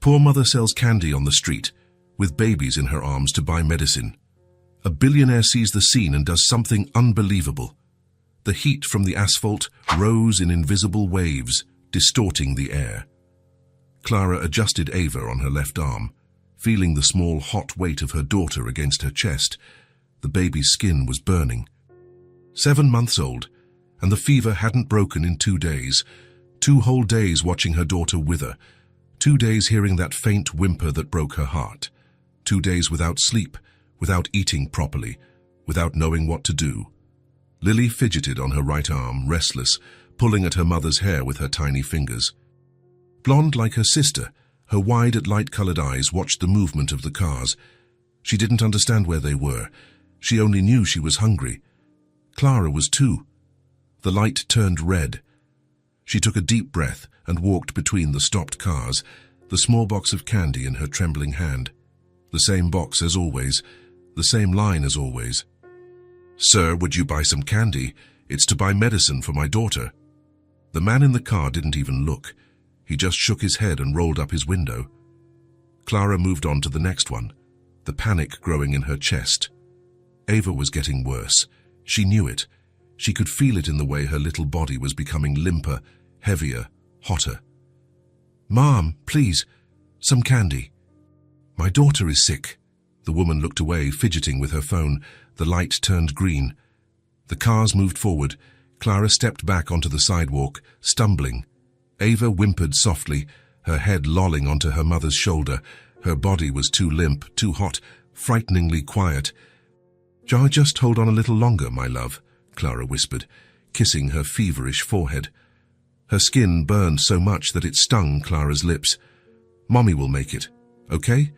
Poor mother sells candy on the street, with babies in her arms to buy medicine. A billionaire sees the scene and does something unbelievable. The heat from the asphalt rose in invisible waves, distorting the air. Clara adjusted Ava on her left arm, feeling the small hot weight of her daughter against her chest. The baby's skin was burning. 7 months old, and the fever hadn't broken in 2 days. 2 whole days watching her daughter wither. 2 days hearing that faint whimper that broke her heart. 2 days without sleep, without eating properly, without knowing what to do. Lily fidgeted on her right arm, restless, pulling at her mother's hair with her tiny fingers. Blonde like her sister, her wide, light-colored eyes watched the movement of the cars. She didn't understand where they were. She only knew she was hungry. Clara was too. The light turned red. She took a deep breath and walked between the stopped cars, the small box of candy in her trembling hand. The same box as always, the same line as always. "Sir, would you buy some candy? It's to buy medicine for my daughter." The man in the car didn't even look. He just shook his head and rolled up his window. Clara moved on to the next one, the panic growing in her chest. Ava was getting worse. She knew it. She could feel it in the way her little body was becoming limper, heavier, hotter. "Mom, please, some candy." "My daughter is sick." The woman looked away, fidgeting with her phone. The light turned green. The cars moved forward. Clara stepped back onto the sidewalk, stumbling. Ava whimpered softly, her head lolling onto her mother's shoulder. Her body was too limp, too hot, frighteningly quiet. Just hold on a little longer, my love," Clara whispered, kissing her feverish forehead. Her skin burned so much that it stung Clara's lips. "Mommy will make it, okay?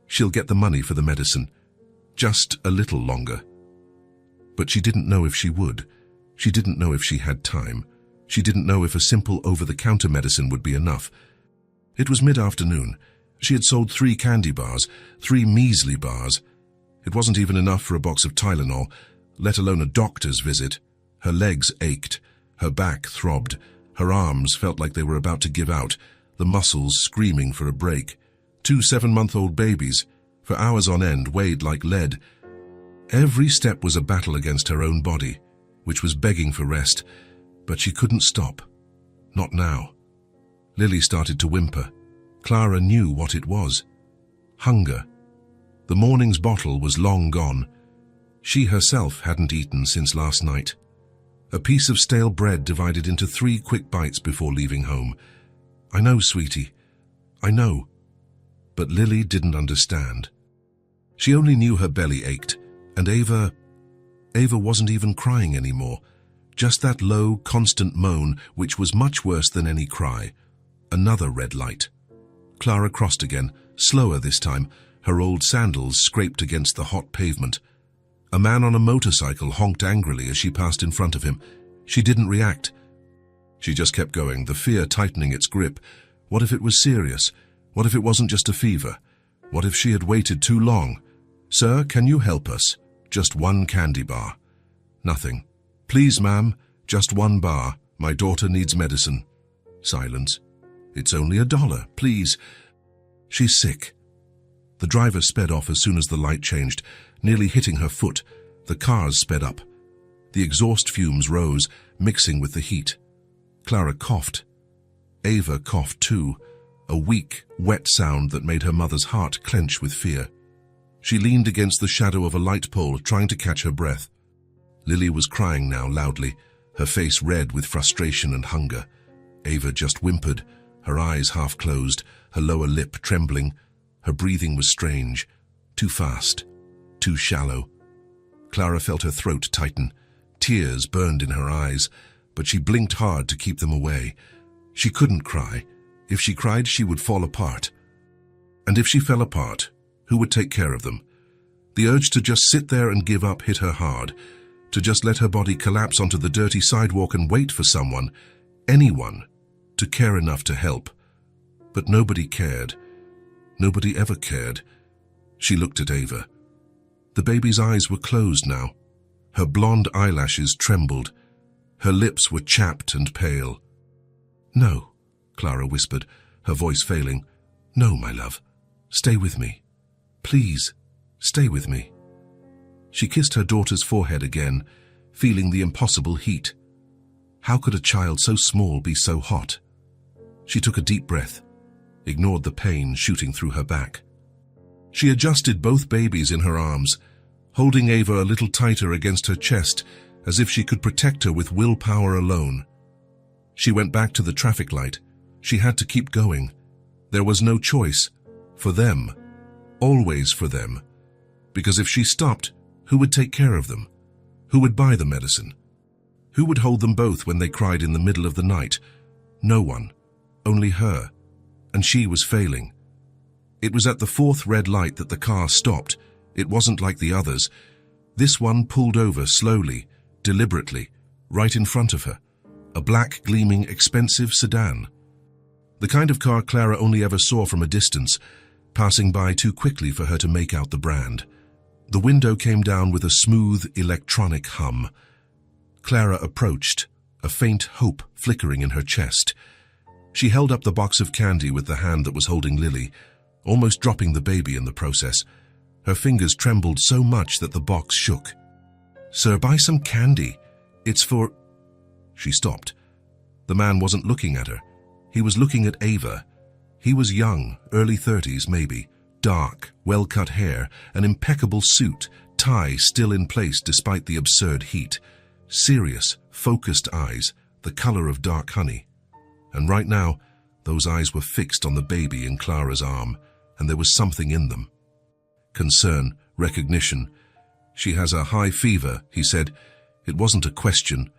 She'll get the money for the medicine. Just a little longer." But she didn't know if she would. She didn't know if she had time. She didn't know if a simple over-the-counter medicine would be enough. It was mid-afternoon. She had sold 3 candy bars, 3 measly bars. It wasn't even enough for a box of Tylenol, let alone a doctor's visit. Her legs ached. Her back throbbed. Her arms felt like they were about to give out, the muscles screaming for a break. 2 7-month-old babies, for hours on end, weighed like lead. Every step was a battle against her own body, which was begging for rest, but she couldn't stop. Not now. Lily started to whimper. Clara knew what it was. Hunger. The morning's bottle was long gone. She herself hadn't eaten since last night. A piece of stale bread divided into 3 quick bites before leaving home. "I know, sweetie. I know." But Lily didn't understand. She only knew her belly ached, and Ava wasn't even crying anymore. Just that low, constant moan, which was much worse than any cry. Another red light. Clara crossed again, slower this time. Her old sandals scraped against the hot pavement. A man on a motorcycle honked angrily as she passed in front of him. She didn't react. She just kept going, the fear tightening its grip. What if it was serious? What if it wasn't just a fever? What if she had waited too long? "Sir, can you help us? Just 1 candy bar." "Nothing." "Please, ma'am, just 1 bar. My daughter needs medicine." Silence. "It's only $1, please." "She's sick." The driver sped off as soon as the light changed, nearly hitting her foot. The cars sped up. The exhaust fumes rose, mixing with the heat. Clara coughed. Ava coughed too, a weak, wet sound that made her mother's heart clench with fear. She leaned against the shadow of a light pole, trying to catch her breath. Lily was crying now loudly, her face red with frustration and hunger. Ava just whimpered, her eyes half closed, her lower lip trembling. Her breathing was strange, too fast, too shallow. Clara felt her throat tighten. Tears burned in her eyes, but she blinked hard to keep them away. She couldn't cry. If she cried, she would fall apart. And if she fell apart, who would take care of them? The urge to just sit there and give up hit her hard, to just let her body collapse onto the dirty sidewalk and wait for someone, anyone, to care enough to help. But nobody cared. Nobody ever cared. She looked at Ava. The baby's eyes were closed now. Her blonde eyelashes trembled. Her lips were chapped and pale. "No," Clara whispered, her voice failing. No, my love. Stay with me. Please, stay with me. She kissed her daughter's forehead again, feeling the impossible heat. How could a child so small be so hot? She took a deep breath, ignored the pain shooting through her back. She adjusted both babies in her arms, holding Ava a little tighter against her chest, as if she could protect her with willpower alone. She went back to the traffic light. She had to keep going. There was no choice. For them. Always for them. Because if she stopped, who would take care of them? Who would buy the medicine? Who would hold them both when they cried in the middle of the night? No one. Only her. And she was failing. It was at the fourth red light that the car stopped. It wasn't like the others. This one pulled over slowly, deliberately, right in front of her. A black, gleaming, expensive sedan. The kind of car Clara only ever saw from a distance, passing by too quickly for her to make out the brand. The window came down with a smooth, electronic hum. Clara approached, a faint hope flickering in her chest. She held up the box of candy with the hand that was holding Lily, almost dropping the baby in the process. Her fingers trembled so much that the box shook. "Sir, buy some candy. It's for—" She stopped. The man wasn't looking at her. He was looking at Ava. He was young, early 30s maybe, dark, well-cut hair, an impeccable suit, tie still in place despite the absurd heat. Serious, focused eyes, the color of dark honey. And right now, those eyes were fixed on the baby in Clara's arm, and there was something in them. Concern, recognition. "She has a high fever," he said. It wasn't a question.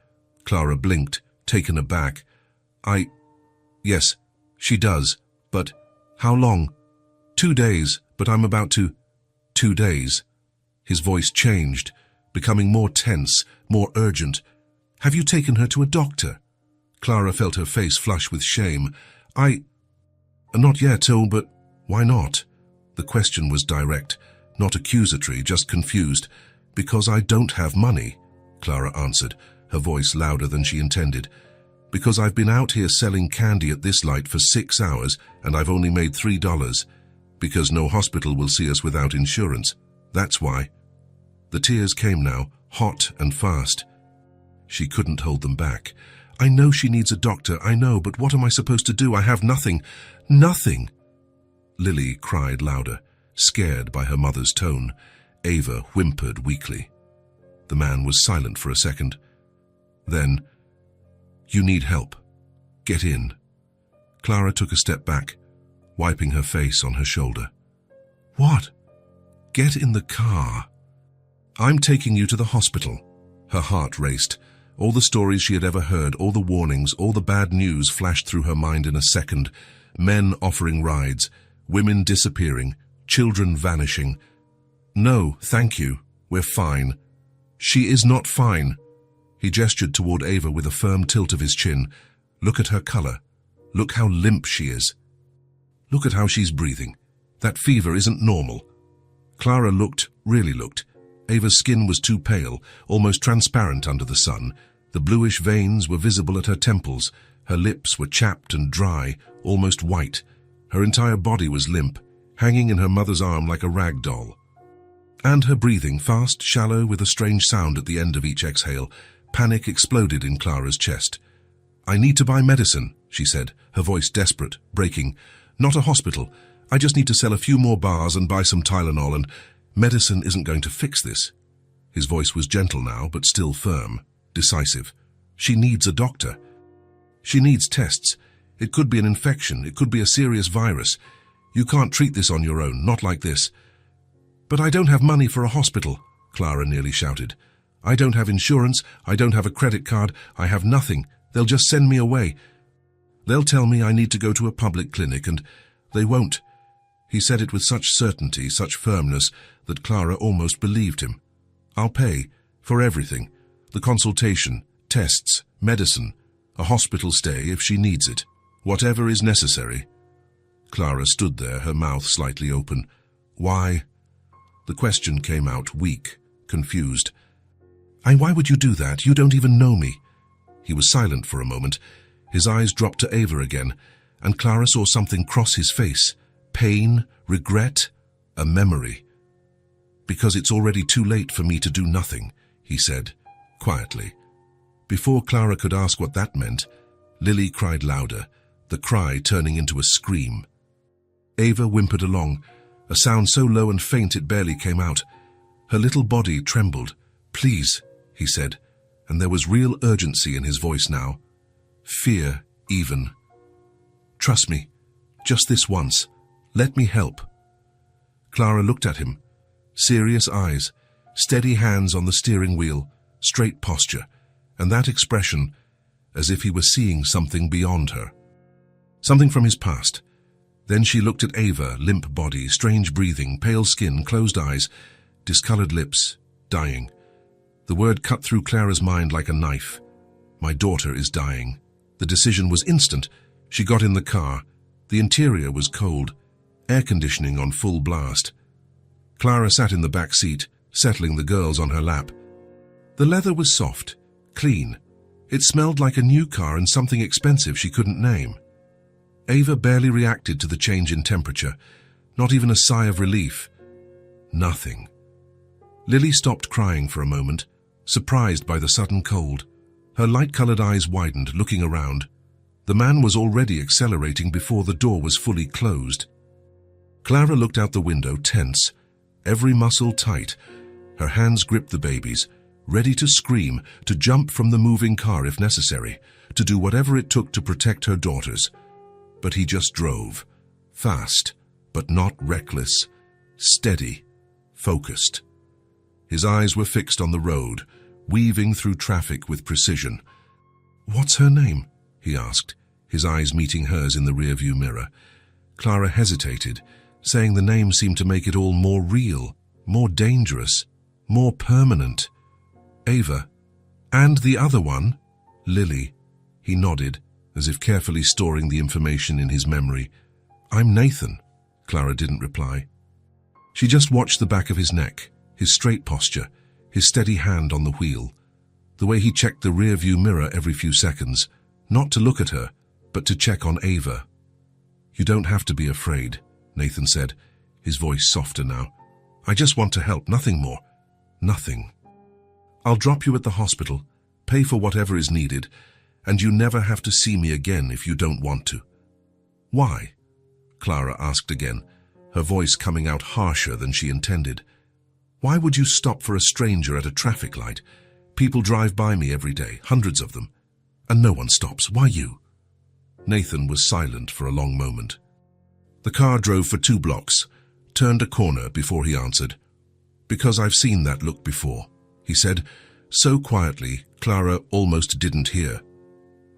Clara blinked, taken aback. Yes, she does, but how long?" 2 days, but I'm about to—" 2 days. His voice changed, becoming more tense, more urgent. "Have you taken her to a doctor?" Clara felt her face flush with shame. Not yet, oh, but why not?" The question was direct, not accusatory, just confused. "Because I don't have money," Clara answered, her voice louder than she intended. "Because I've been out here selling candy at this light for 6 hours, and I've only made $3. Because no hospital will see us without insurance. That's why." The tears came now, hot and fast. She couldn't hold them back. "I know she needs a doctor, I know, but what am I supposed to do? I have nothing. Nothing!" Lily cried louder, scared by her mother's tone. Ava whimpered weakly. The man was silent for a second. Then, "You need help. Get in." Clara took a step back, wiping her face on her shoulder. "What?" "Get in the car. I'm taking you to the hospital." Her heart raced. All the stories she had ever heard, all the warnings, all the bad news flashed through her mind in a second. Men offering rides, women disappearing, children vanishing. "No, thank you. We're fine." "She is not fine." He gestured toward Ava with a firm tilt of his chin. "Look at her color. Look how limp she is. Look at how she's breathing. That fever isn't normal." Clara looked, really looked. Ava's skin was too pale, almost transparent under the sun. The bluish veins were visible at her temples. Her lips were chapped and dry, almost white. Her entire body was limp, hanging in her mother's arm like a rag doll. And her breathing, fast, shallow, with a strange sound at the end of each exhale. Panic exploded in Clara's chest. "I need to buy medicine," she said, her voice desperate, breaking. "Not a hospital. I just need to sell a few more bars and buy some Tylenol, and medicine isn't going to fix this." His voice was gentle now, but still firm, decisive. "She needs a doctor. She needs tests. It could be an infection. It could be a serious virus. You can't treat this on your own, not like this." "But I don't have money for a hospital," Clara nearly shouted. "I don't have insurance. I don't have a credit card. I have nothing. They'll just send me away. They'll tell me I need to go to a public clinic, and they won't." He said it with such certainty, such firmness, that Clara almost believed him. "I'll pay. For everything. The consultation, tests, medicine, a hospital stay if she needs it. Whatever is necessary." Clara stood there, her mouth slightly open. "Why?" The question came out weak, confused. Why would you do that? You don't even know me." He was silent for a moment. His eyes dropped to Ava again, and Clara saw something cross his face, Pain, regret, a memory. "Because it's already too late for me to do nothing," he said, quietly. Before Clara could ask what that meant, Lily cried louder, the cry turning into a scream. Ava whimpered along, a sound so low and faint it barely came out. Her little body trembled. "Please," he said, and there was real urgency in his voice now. Fear, even. "Trust me, just this once. Let me help." Clara looked at him. Serious eyes, steady hands on the steering wheel, straight posture, and that expression, as if he were seeing something beyond her. Something from his past. Then she looked at Ava, limp body, strange breathing, pale skin, closed eyes, discolored lips, dying. The word cut through Clara's mind like a knife. My daughter is dying. The decision was instant. She got in the car. The interior was cold, air conditioning on full blast. Clara sat in the back seat, settling the girls on her lap. The leather was soft, clean. It smelled like a new car and something expensive she couldn't name. Ava barely reacted to the change in temperature, not even a sigh of relief. Nothing. Lily stopped crying for a moment, surprised by the sudden cold. Her light-colored eyes widened, looking around. The man was already accelerating before the door was fully closed. Clara looked out the window, tense, every muscle tight. Her hands gripped the babies, ready to scream, to jump from the moving car if necessary, to do whatever it took to protect her daughters. But he just drove, fast, but not reckless, steady, focused. His eyes were fixed on the road, weaving through traffic with precision. "What's her name?" he asked, his eyes meeting hers in the rearview mirror. Clara hesitated, saying the name seemed to make it all more real, more dangerous, more permanent. "Ava. And the other one?" "Lily." He nodded, as if carefully storing the information in his memory. "I'm Nathan." Clara didn't reply. She just watched the back of his neck, his straight posture, his steady hand on the wheel, the way he checked the rear-view mirror every few seconds, not to look at her, but to check on Ava. "You don't have to be afraid," Nathan said, his voice softer now. "I just want to help, nothing more. Nothing. I'll drop you at the hospital, pay for whatever is needed, and you never have to see me again if you don't want to." "Why?" Clara asked again, her voice coming out harsher than she intended. "Why would you stop for a stranger at a traffic light? People drive by me every day, hundreds of them, and no one stops. Why you?" Nathan was silent for a long moment. The car drove for 2 blocks, turned a corner before he answered. "Because I've seen that look before," he said, so quietly Clara almost didn't hear.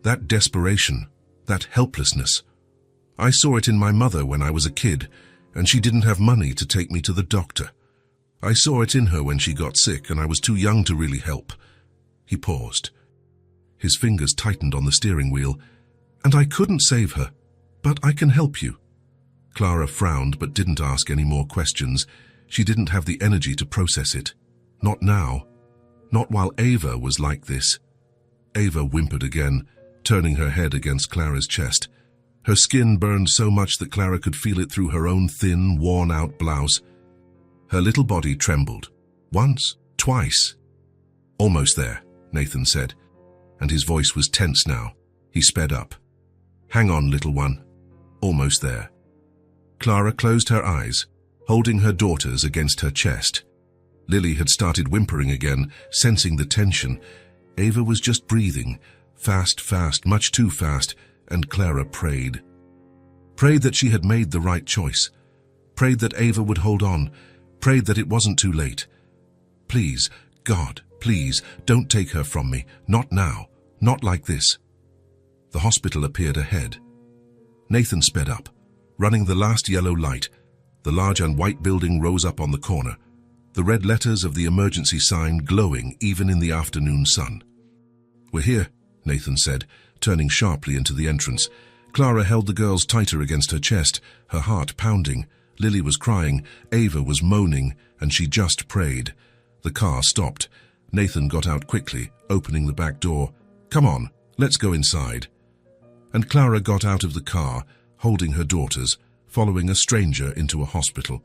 "That desperation, that helplessness. I saw it in my mother when I was a kid, and she didn't have money to take me to the doctor. I saw it in her when she got sick, and I was too young to really help." He paused. His fingers tightened on the steering wheel. "And I couldn't save her, but I can help you." Clara frowned but didn't ask any more questions. She didn't have the energy to process it. Not now. Not while Ava was like this. Ava whimpered again, turning her head against Clara's chest. Her skin burned so much that Clara could feel it through her own thin, worn-out blouse. Her little body trembled. Once, twice. "Almost there," Nathan said, and his voice was tense now. He sped up. "Hang on, little one. Almost there." Clara closed her eyes, holding her daughters against her chest. Lily had started whimpering again, sensing the tension. Ava was just breathing, fast, much too fast, and Clara prayed. Prayed that she had made the right choice. Prayed that Ava would hold on. Prayed that it wasn't too late. "Please, God, please, don't take her from me. Not now. Not like this." The hospital appeared ahead. Nathan sped up, running the last yellow light. The large and white building rose up on the corner, the red letters of the emergency sign glowing even in the afternoon sun. "We're here," Nathan said, turning sharply into the entrance. Clara held the girls tighter against her chest, her heart pounding. Lily was crying, Ava was moaning, and she just prayed. The car stopped. Nathan got out quickly, opening the back door. "Come on, let's go inside." And Clara got out of the car, holding her daughters, following a stranger into a hospital.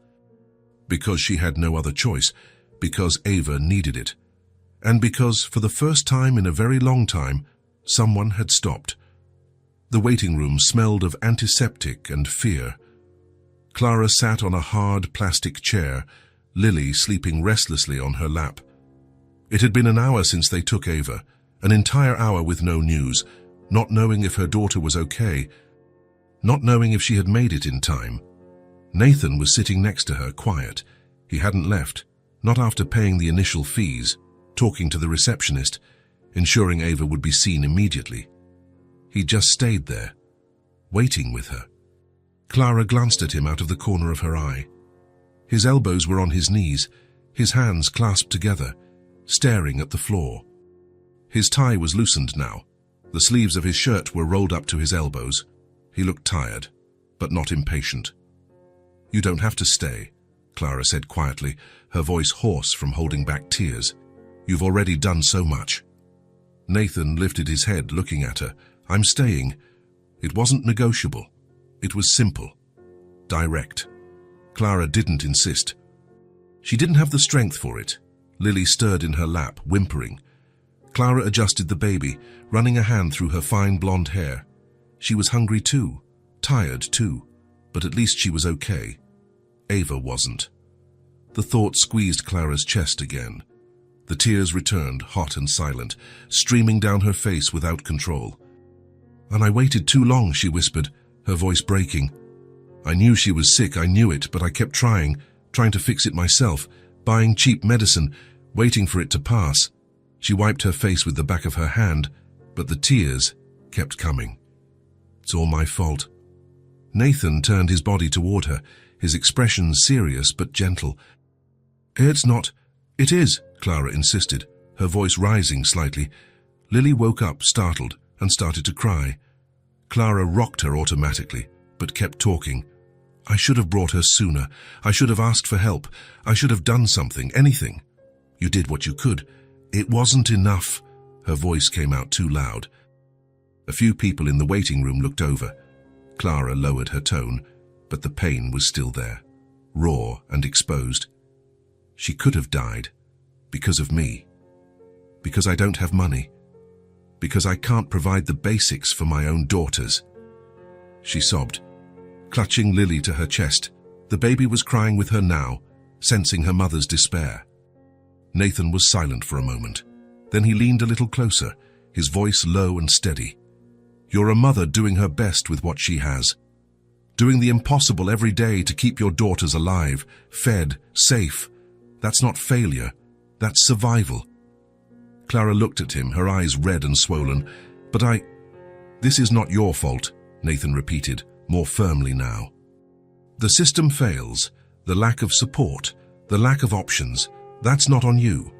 Because she had no other choice, because Ava needed it, and because, for the first time in a very long time, someone had stopped. The waiting room smelled of antiseptic and fear. Clara sat on a hard plastic chair, Lily sleeping restlessly on her lap. It had been an hour since they took Ava, an entire hour with no news, not knowing if her daughter was okay, not knowing if she had made it in time. Nathan was sitting next to her, quiet. He hadn't left, not after paying the initial fees, talking to the receptionist, ensuring Ava would be seen immediately. He just stayed there, waiting with her. Clara glanced at him out of the corner of her eye. His elbows were on his knees, his hands clasped together, staring at the floor. His tie was loosened now. The sleeves of his shirt were rolled up to his elbows. He looked tired, but not impatient. "You don't have to stay," Clara said quietly, her voice hoarse from holding back tears. "You've already done so much." Nathan lifted his head, looking at her. "I'm staying." It wasn't negotiable. It was simple. Direct. Clara didn't insist. She didn't have the strength for it. Lily stirred in her lap, whimpering. Clara adjusted the baby, running a hand through her fine blonde hair. She was hungry too, tired too, but at least she was okay. Ava wasn't. The thought squeezed Clara's chest again. The tears returned, hot and silent, streaming down her face without control. "And I waited too long," she whispered, her voice breaking. "I knew she was sick, I knew it, but I kept trying to fix it myself, buying cheap medicine, waiting for it to pass." She wiped her face with the back of her hand, but the tears kept coming. "It's all my fault." Nathan turned his body toward her, his expression serious but gentle. "It's not." "It is," Clara insisted, her voice rising slightly. Lily woke up, startled, and started to cry. Clara rocked her automatically, but kept talking. "I should have brought her sooner. I should have asked for help. I should have done something, anything." "You did what you could." "It wasn't enough." Her voice came out too loud. A few people in the waiting room looked over. Clara lowered her tone, but the pain was still there, raw and exposed. "She could have died. Because of me. Because I don't have money. Because I can't provide the basics for my own daughters." She sobbed, clutching Lily to her chest. The baby was crying with her now, sensing her mother's despair. Nathan was silent for a moment. Then he leaned a little closer, his voice low and steady. "You're a mother doing her best with what she has. Doing the impossible every day to keep your daughters alive, fed, safe. That's not failure. That's survival." Clara looked at him, her eyes red and swollen. "But This is not your fault," Nathan repeated, more firmly now. "The system fails, the lack of support, the lack of options. That's not on you.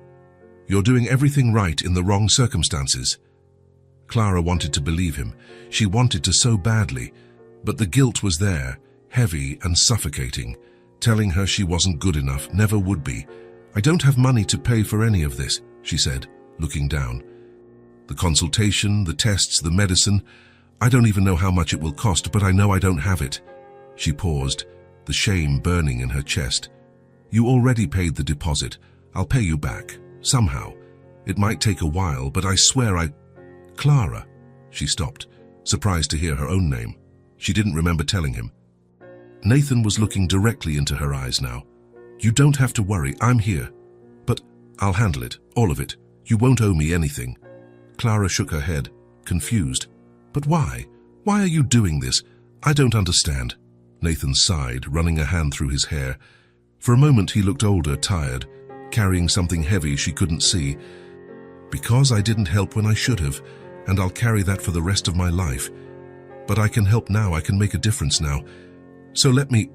You're doing everything right in the wrong circumstances." Clara wanted to believe him. She wanted to so badly, but the guilt was there, heavy and suffocating, telling her she wasn't good enough, never would be. "I don't have money to pay for any of this," she said, looking down. "The consultation, the tests, the medicine. I don't even know how much it will cost, but I know I don't have it." She paused, the shame burning in her chest. "You already paid the deposit. I'll pay you back, somehow. It might take a while, but I swear Clara." She stopped, surprised to hear her own name. She didn't remember telling him. Nathan was looking directly into her eyes now. "You don't have to worry, I'm here. But I'll handle it, all of it. You won't owe me anything." Clara shook her head, confused. "But why? Why are you doing this? I don't understand." Nathan sighed, running a hand through his hair. For a moment he looked older, tired, carrying something heavy she couldn't see. "Because I didn't help when I should have, and I'll carry that for the rest of my life. But I can help now, I can make a difference now. So let me—"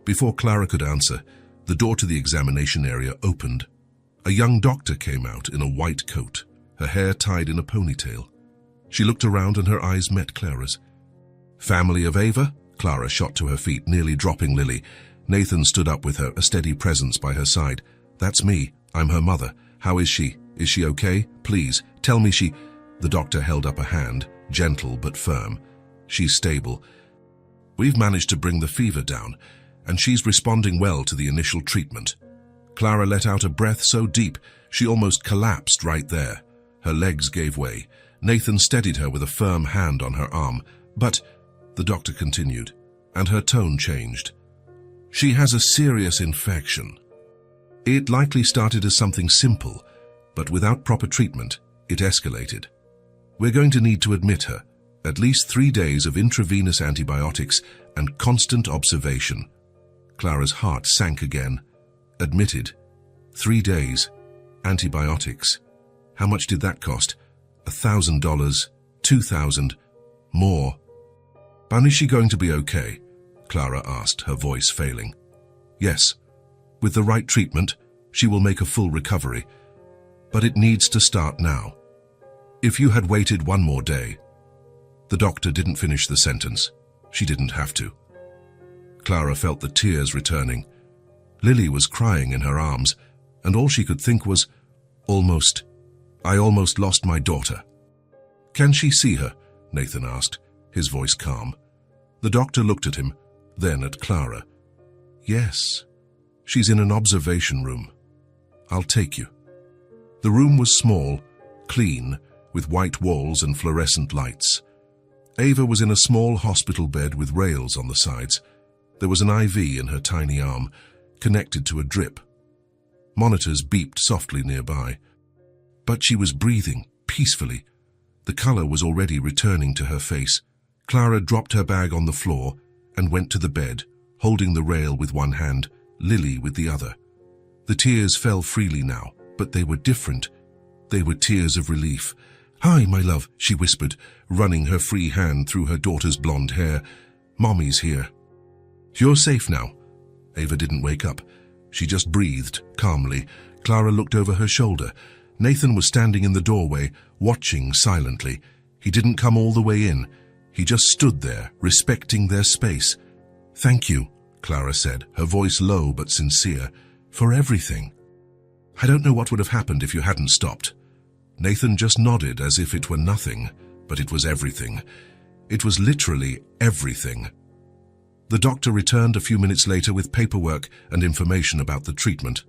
Before Clara could answer, the door to the examination area opened. A young doctor came out in a white coat, her hair tied in a ponytail. She looked around and her eyes met Clara's. "Family of Ava?" Clara shot to her feet, nearly dropping Lily. Nathan stood up with her, a steady presence by her side. "That's me. I'm her mother. How is she? Is she okay? Please, tell me she—" The doctor held up a hand, gentle but firm. "She's stable." We've managed to bring the fever down, and she's responding well to the initial treatment." Clara let out a breath so deep she almost collapsed right there. Her legs gave way. Nathan steadied her with a firm hand on her arm. "But," the doctor continued, and her tone changed, "she has a serious infection. It likely started as something simple, but without proper treatment, it escalated. We're going to need to admit her, at least 3 days of intravenous antibiotics and constant observation." Clara's heart sank again. Admitted. 3 days. Antibiotics. How much did that cost? $1,000? $2,000? More? "And is she going to be okay?" Clara asked, her voice failing. "Yes. With the right treatment, she will make a full recovery. But it needs to start now. If you had waited 1 more day..." The doctor didn't finish the sentence. She didn't have to. Clara felt the tears returning. Lily was crying in her arms, and all she could think was, I almost lost my daughter." "Can she see her?" Nathan asked, his voice calm. The doctor looked at him, then at Clara. "Yes. She's in an observation room. I'll take you." The room was small, clean, with white walls and fluorescent lights. Ava was in a small hospital bed with rails on the sides. There was an IV in her tiny arm, connected to a drip. Monitors beeped softly nearby. But she was breathing, peacefully. The color was already returning to her face. Clara dropped her bag on the floor and went to the bed, holding the rail with one hand, Lily with the other. The tears fell freely now, but they were different. They were tears of relief. "Hi, my love," she whispered, running her free hand through her daughter's blonde hair. "Mommy's here." "You're safe now." Ava didn't wake up. She just breathed, calmly. Clara looked over her shoulder. Nathan was standing in the doorway, watching silently. He didn't come all the way in. He just stood there, respecting their space. "Thank you," Clara said, her voice low but sincere, "for everything. I don't know what would have happened if you hadn't stopped." Nathan just nodded as if it were nothing, but it was everything. It was literally everything. The doctor returned a few minutes later with paperwork and information about the treatment.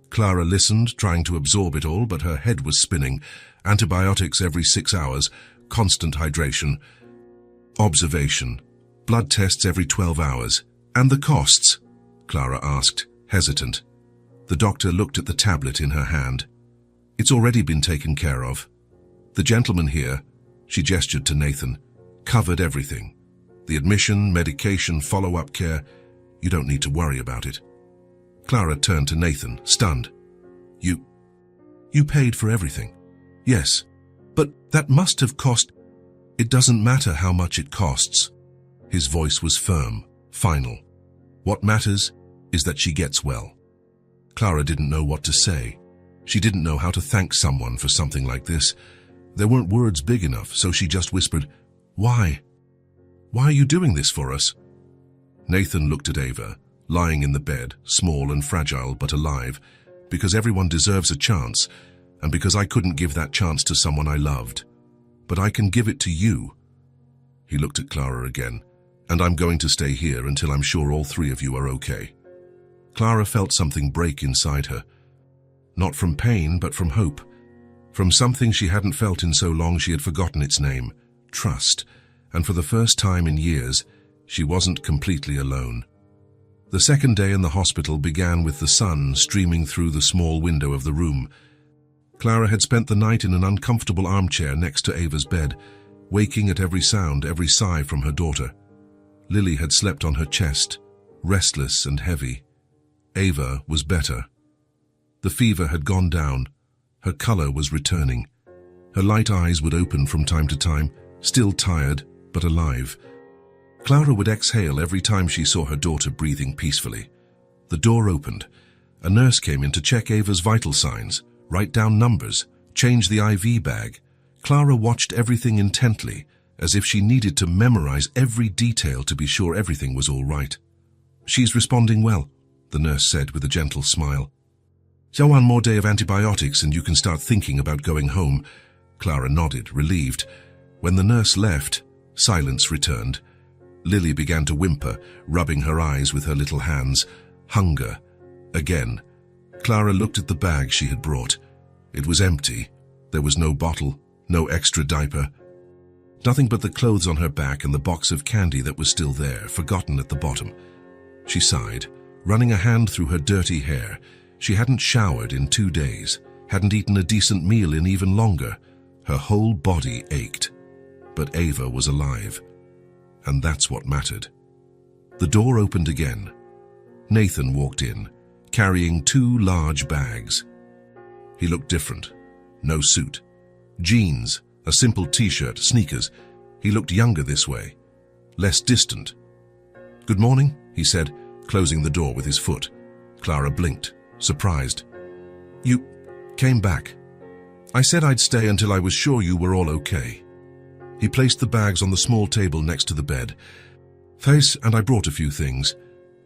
Clara listened, trying to absorb it all, but her head was spinning. Antibiotics every 6 hours, constant hydration, observation, blood tests every 12 hours. "And the costs?" Clara asked, hesitant. The doctor looked at the tablet in her hand. "It's already been taken care of. The gentleman here," she gestured to Nathan, "covered everything. The admission, medication, follow-up care. You don't need to worry about it." Clara turned to Nathan, stunned. You paid for everything?" "Yes. But that must have cost..." "It doesn't matter how much it costs." His voice was firm, final. "What matters is that she gets well." Clara didn't know what to say. She didn't know how to thank someone for something like this. There weren't words big enough, so she just whispered, "Why? Why are you doing this for us?" Nathan looked at Ava, lying in the bed, small and fragile but alive, "Because everyone deserves a chance, and because I couldn't give that chance to someone I loved. But I can give it to you." He looked at Clara again. "And I'm going to stay here until I'm sure all 3 of you are okay." Clara felt something break inside her. Not from pain, but from hope. From something she hadn't felt in so long she had forgotten its name, trust. And for the first time in years, she wasn't completely alone. The second day in the hospital began with the sun streaming through the small window of the room. Clara had spent the night in an uncomfortable armchair next to Ava's bed, waking at every sound, every sigh from her daughter. Lily had slept on her chest, restless and heavy. Ava was better. The fever had gone down. Her color was returning. Her light eyes would open from time to time, still tired, but alive. Clara would exhale every time she saw her daughter breathing peacefully. The door opened. A nurse came in to check Ava's vital signs, write down numbers, change the IV bag. Clara watched everything intently, as if she needed to memorize every detail to be sure everything was all right. "She's responding well," the nurse said with a gentle smile. "So 1 more day of antibiotics and you can start thinking about going home." Clara nodded, relieved. When the nurse left, silence returned. Lily began to whimper, rubbing her eyes with her little hands. Hunger. Again. Clara looked at the bag she had brought. It was empty. There was no bottle, no extra diaper. Nothing but the clothes on her back and the box of candy that was still there, forgotten at the bottom. She sighed, running a hand through her dirty hair. She hadn't showered in 2 days, hadn't eaten a decent meal in even longer. Her whole body ached. But Ava was alive. And that's what mattered. The door opened again. Nathan walked in, carrying 2 large bags. He looked different. No suit. Jeans, a simple t-shirt, sneakers. He looked younger this way, less distant. "Good morning," he said, closing the door with his foot. Clara blinked, surprised. "You came back. I said I'd stay until I was sure you were all okay." He placed the bags on the small table next to the bed. "Face, and I brought a few things."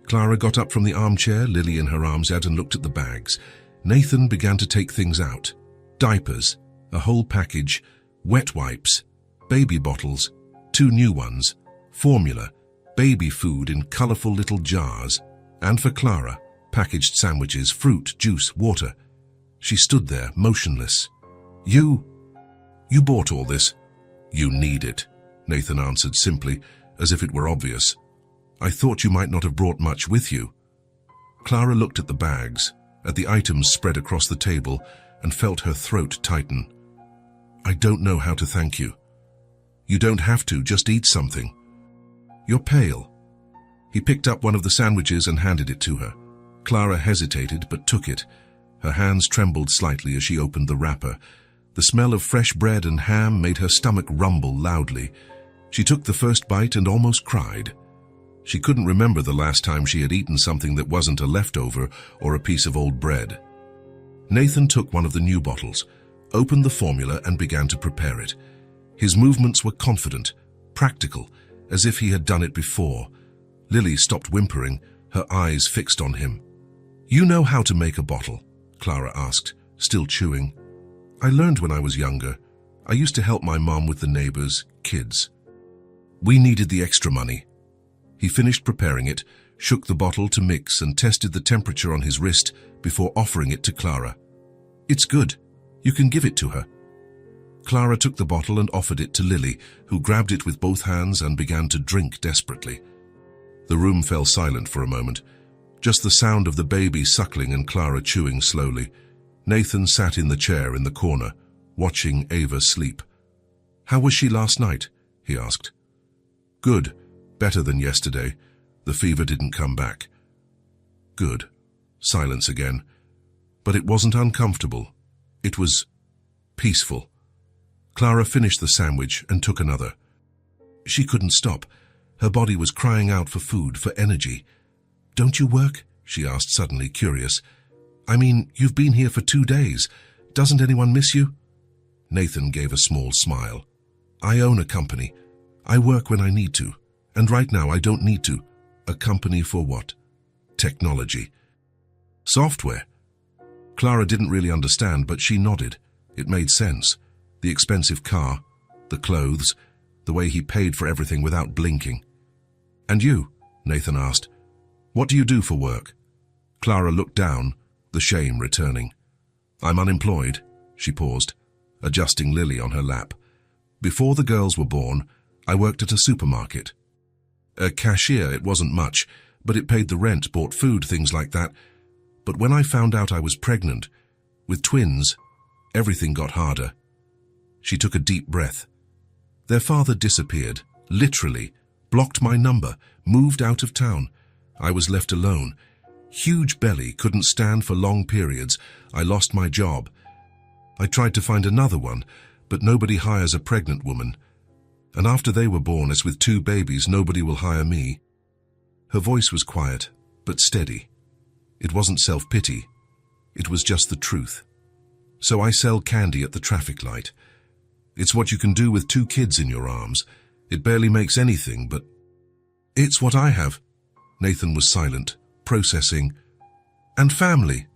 Clara got up from the armchair, Lily in her arms, and looked at the bags. Nathan began to take things out. Diapers, a whole package, wet wipes, baby bottles, 2 new ones, formula, baby food in colorful little jars, and for Clara, packaged sandwiches, fruit, juice, water. She stood there, motionless. You bought all this?" "You need it," Nathan answered simply, as if it were obvious. "I thought you might not have brought much with you." Clara looked at the bags, at the items spread across the table, and felt her throat tighten. "I don't know how to thank you." "You don't have to, just eat something." "You're pale." He picked up one of the sandwiches and handed it to her. Clara hesitated but took it. Her hands trembled slightly as she opened the wrapper. The smell of fresh bread and ham made her stomach rumble loudly. She took the first bite and almost cried. She couldn't remember the last time she had eaten something that wasn't a leftover or a piece of old bread. Nathan took one of the new bottles, opened the formula and began to prepare it. His movements were confident, practical, as if he had done it before. Lily stopped whimpering, her eyes fixed on him. "You know how to make a bottle?" Clara asked, still chewing. "I learned when I was younger. I used to help my mom with the neighbors' kids. We needed the extra money." He finished preparing it, shook the bottle to mix and tested the temperature on his wrist before offering it to Clara. "It's good. You can give it to her." Clara took the bottle and offered it to Lily, who grabbed it with both hands and began to drink desperately. The room fell silent for a moment, just the sound of the baby suckling and Clara chewing slowly. Nathan sat in the chair in the corner, watching Ava sleep. "How was she last night?" he asked. "Good. Better than yesterday. The fever didn't come back." "Good." Silence again. But it wasn't uncomfortable. It was peaceful. Clara finished the sandwich and took another. She couldn't stop. Her body was crying out for food, for energy. "Don't you work?" she asked, suddenly curious. "I mean, you've been here for 2 days. Doesn't anyone miss you?" Nathan gave a small smile. "I own a company. I work when I need to. And right now I don't need to. A company for what? Technology. Software." Clara didn't really understand, but she nodded. It made sense. The expensive car, the clothes, the way he paid for everything without blinking. "And you?" Nathan asked. "What do you do for work?" Clara looked down, the shame returning. "I'm unemployed." She paused, adjusting Lily on her lap. "Before the girls were born, I worked at a supermarket. A cashier. It wasn't much, but it paid the rent, bought food, things like that. But when I found out I was pregnant, with twins, everything got harder." She took a deep breath. "Their father disappeared, literally, blocked my number, moved out of town. I was left alone. Huge belly, couldn't stand for long periods. I lost my job. I tried to find another one, but nobody hires a pregnant woman. And after they were born, as with 2 babies, nobody will hire me." Her voice was quiet, but steady. It wasn't self-pity. It was just the truth. "So I sell candy at the traffic light. It's what you can do with 2 kids in your arms. It barely makes anything, but it's what I have." Nathan was silent, processing. "And family.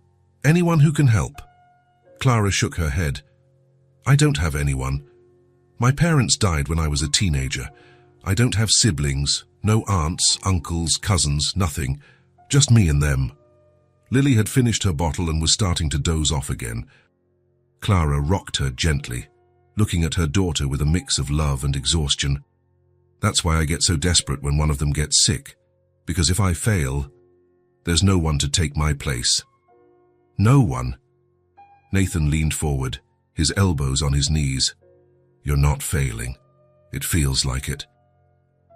Anyone who can help." Clara shook her head. "I don't have anyone. My parents died when I was a teenager. I don't have siblings, no aunts, uncles, cousins, nothing. Just me and them. Lily had finished her bottle and was starting to doze off again. Clara rocked her gently, looking at her daughter with a mix of love and exhaustion. That's why I get so desperate when one of them gets sick, because if I fail, there's no one to take my place. No one. Nathan leaned forward, his elbows on his knees. You're not failing. It feels like it.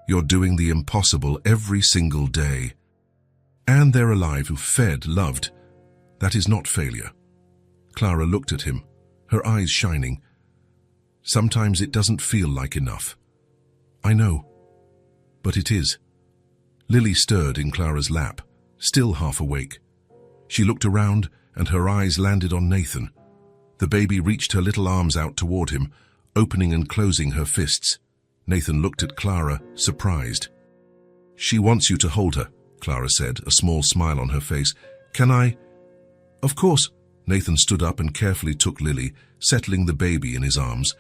You're doing the impossible every single day. And they're alive, who fed, loved. That is not failure. Clara looked at him, her eyes shining. Sometimes it doesn't feel like enough. I know, but it is. Lily stirred in Clara's lap, still half awake. She looked around and her eyes landed on Nathan. The baby reached her little arms out toward him, opening and closing her fists. Nathan looked at Clara, surprised. She wants you to hold her, Clara said, a small smile on her face. Can I? Of course. Nathan stood up and carefully took Lily, settling the baby in his arms.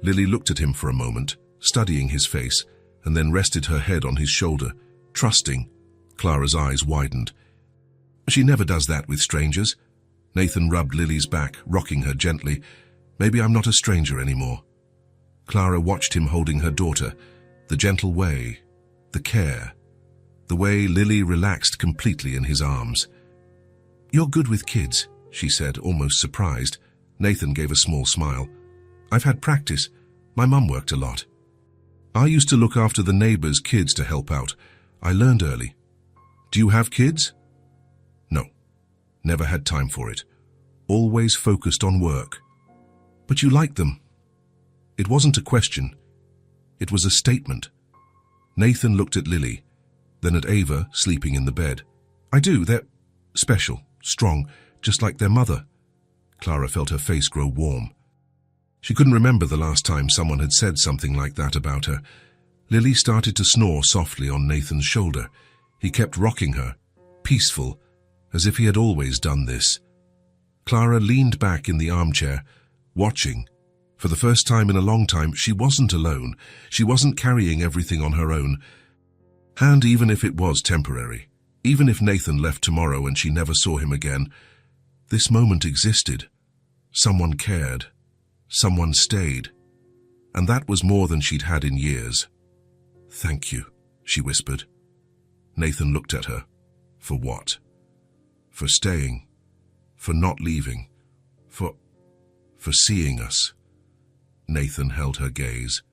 Lily looked at him for a moment, studying his face, and then rested her head on his shoulder, trusting. Clara's eyes widened. She never does that with strangers. Nathan rubbed Lily's back, rocking her gently. Maybe I'm not a stranger anymore. Clara watched him holding her daughter, the gentle way, the care, the way Lily relaxed completely in his arms. You're good with kids, she said, almost surprised. Nathan gave a small smile. I've had practice. My mum worked a lot. I used to look after the neighbors' kids to help out. I learned early. Do you have kids? No. Never had time for it. Always focused on work. But you like them. It wasn't a question. It was a statement. Nathan looked at Lily, then at Ava, sleeping in the bed. I do. They're special, strong, just like their mother. Clara felt her face grow warm. She couldn't remember the last time someone had said something like that about her. Lily started to snore softly on Nathan's shoulder. He kept rocking her, peaceful, as if he had always done this. Clara leaned back in the armchair, watching. For the first time in a long time, she wasn't alone. She wasn't carrying everything on her own. And even if it was temporary, even if Nathan left tomorrow and she never saw him again, this moment existed. Someone cared. Someone stayed. And that was more than she'd had in years. Thank you, she whispered. Nathan looked at her. For what? For staying. For not leaving. For seeing us. Nathan held her gaze.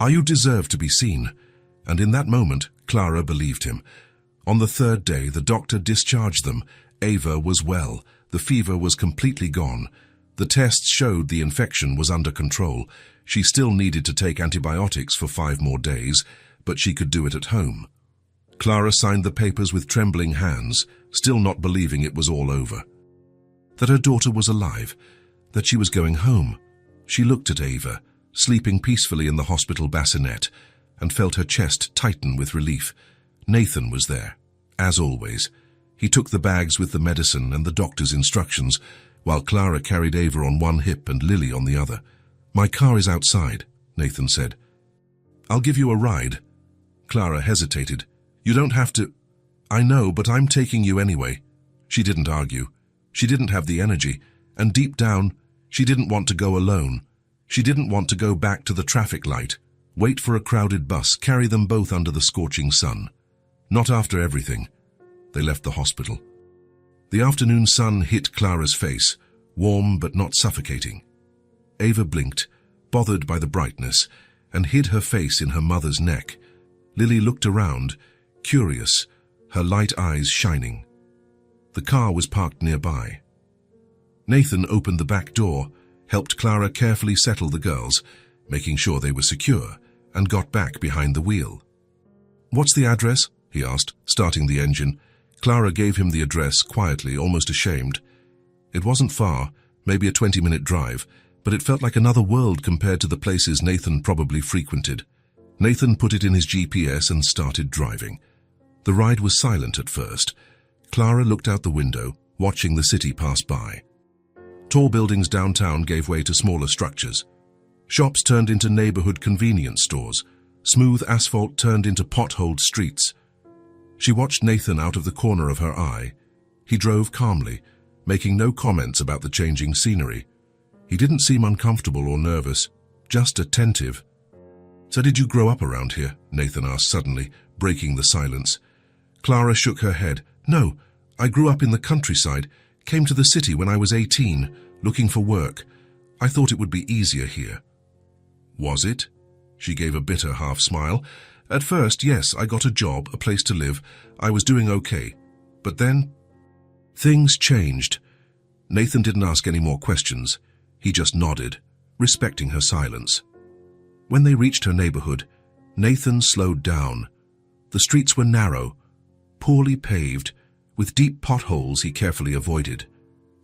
You deserve to be seen. And in that moment, Clara believed him. On the third day, the doctor discharged them. Ava was well. The fever was completely gone. The tests showed the infection was under control. She still needed to take antibiotics for 5 more days, but she could do it at home. Clara signed the papers with trembling hands, still not believing it was all over. That her daughter was alive, that she was going home. She looked at Ava, sleeping peacefully in the hospital bassinet, and felt her chest tighten with relief. Nathan was there, as always. He took the bags with the medicine and the doctor's instructions, while Clara carried Ava on one hip and Lily on the other. My car is outside, Nathan said. I'll give you a ride. Clara hesitated. You don't have to. I know, but I'm taking you anyway. She didn't argue. She didn't have the energy, and deep down, she didn't want to go alone. She didn't want to go back to the traffic light, wait for a crowded bus, carry them both under the scorching sun. Not after everything. They left the hospital. The afternoon sun hit Clara's face, warm but not suffocating. Ava blinked, bothered by the brightness, and hid her face in her mother's neck. Lily looked around, curious, her light eyes shining. The car was parked nearby. Nathan opened the back door, helped Clara carefully settle the girls, making sure they were secure, and got back behind the wheel. What's the address? He asked, starting the engine. Clara gave him the address quietly, almost ashamed. It wasn't far, maybe a 20-minute drive, but it felt like another world compared to the places Nathan probably frequented. Nathan put it in his GPS and started driving. The ride was silent at first. Clara looked out the window, watching the city pass by. Tall buildings downtown gave way to smaller structures. Shops turned into neighborhood convenience stores. Smooth asphalt turned into potholed streets. She watched Nathan out of the corner of her eye. He drove calmly, making no comments about the changing scenery. He didn't seem uncomfortable or nervous, just attentive. "So did you grow up around here?" Nathan asked suddenly, breaking the silence. Clara shook her head. "No, I grew up in the countryside, came to the city when I was 18, looking for work. I thought it would be easier here." "Was it?" She gave a bitter half-smile. "At first, yes, I got a job, a place to live. I was doing okay. But then, things changed." Nathan didn't ask any more questions. He just nodded, respecting her silence. When they reached her neighborhood, Nathan slowed down. The streets were narrow, poorly paved, with deep potholes he carefully avoided.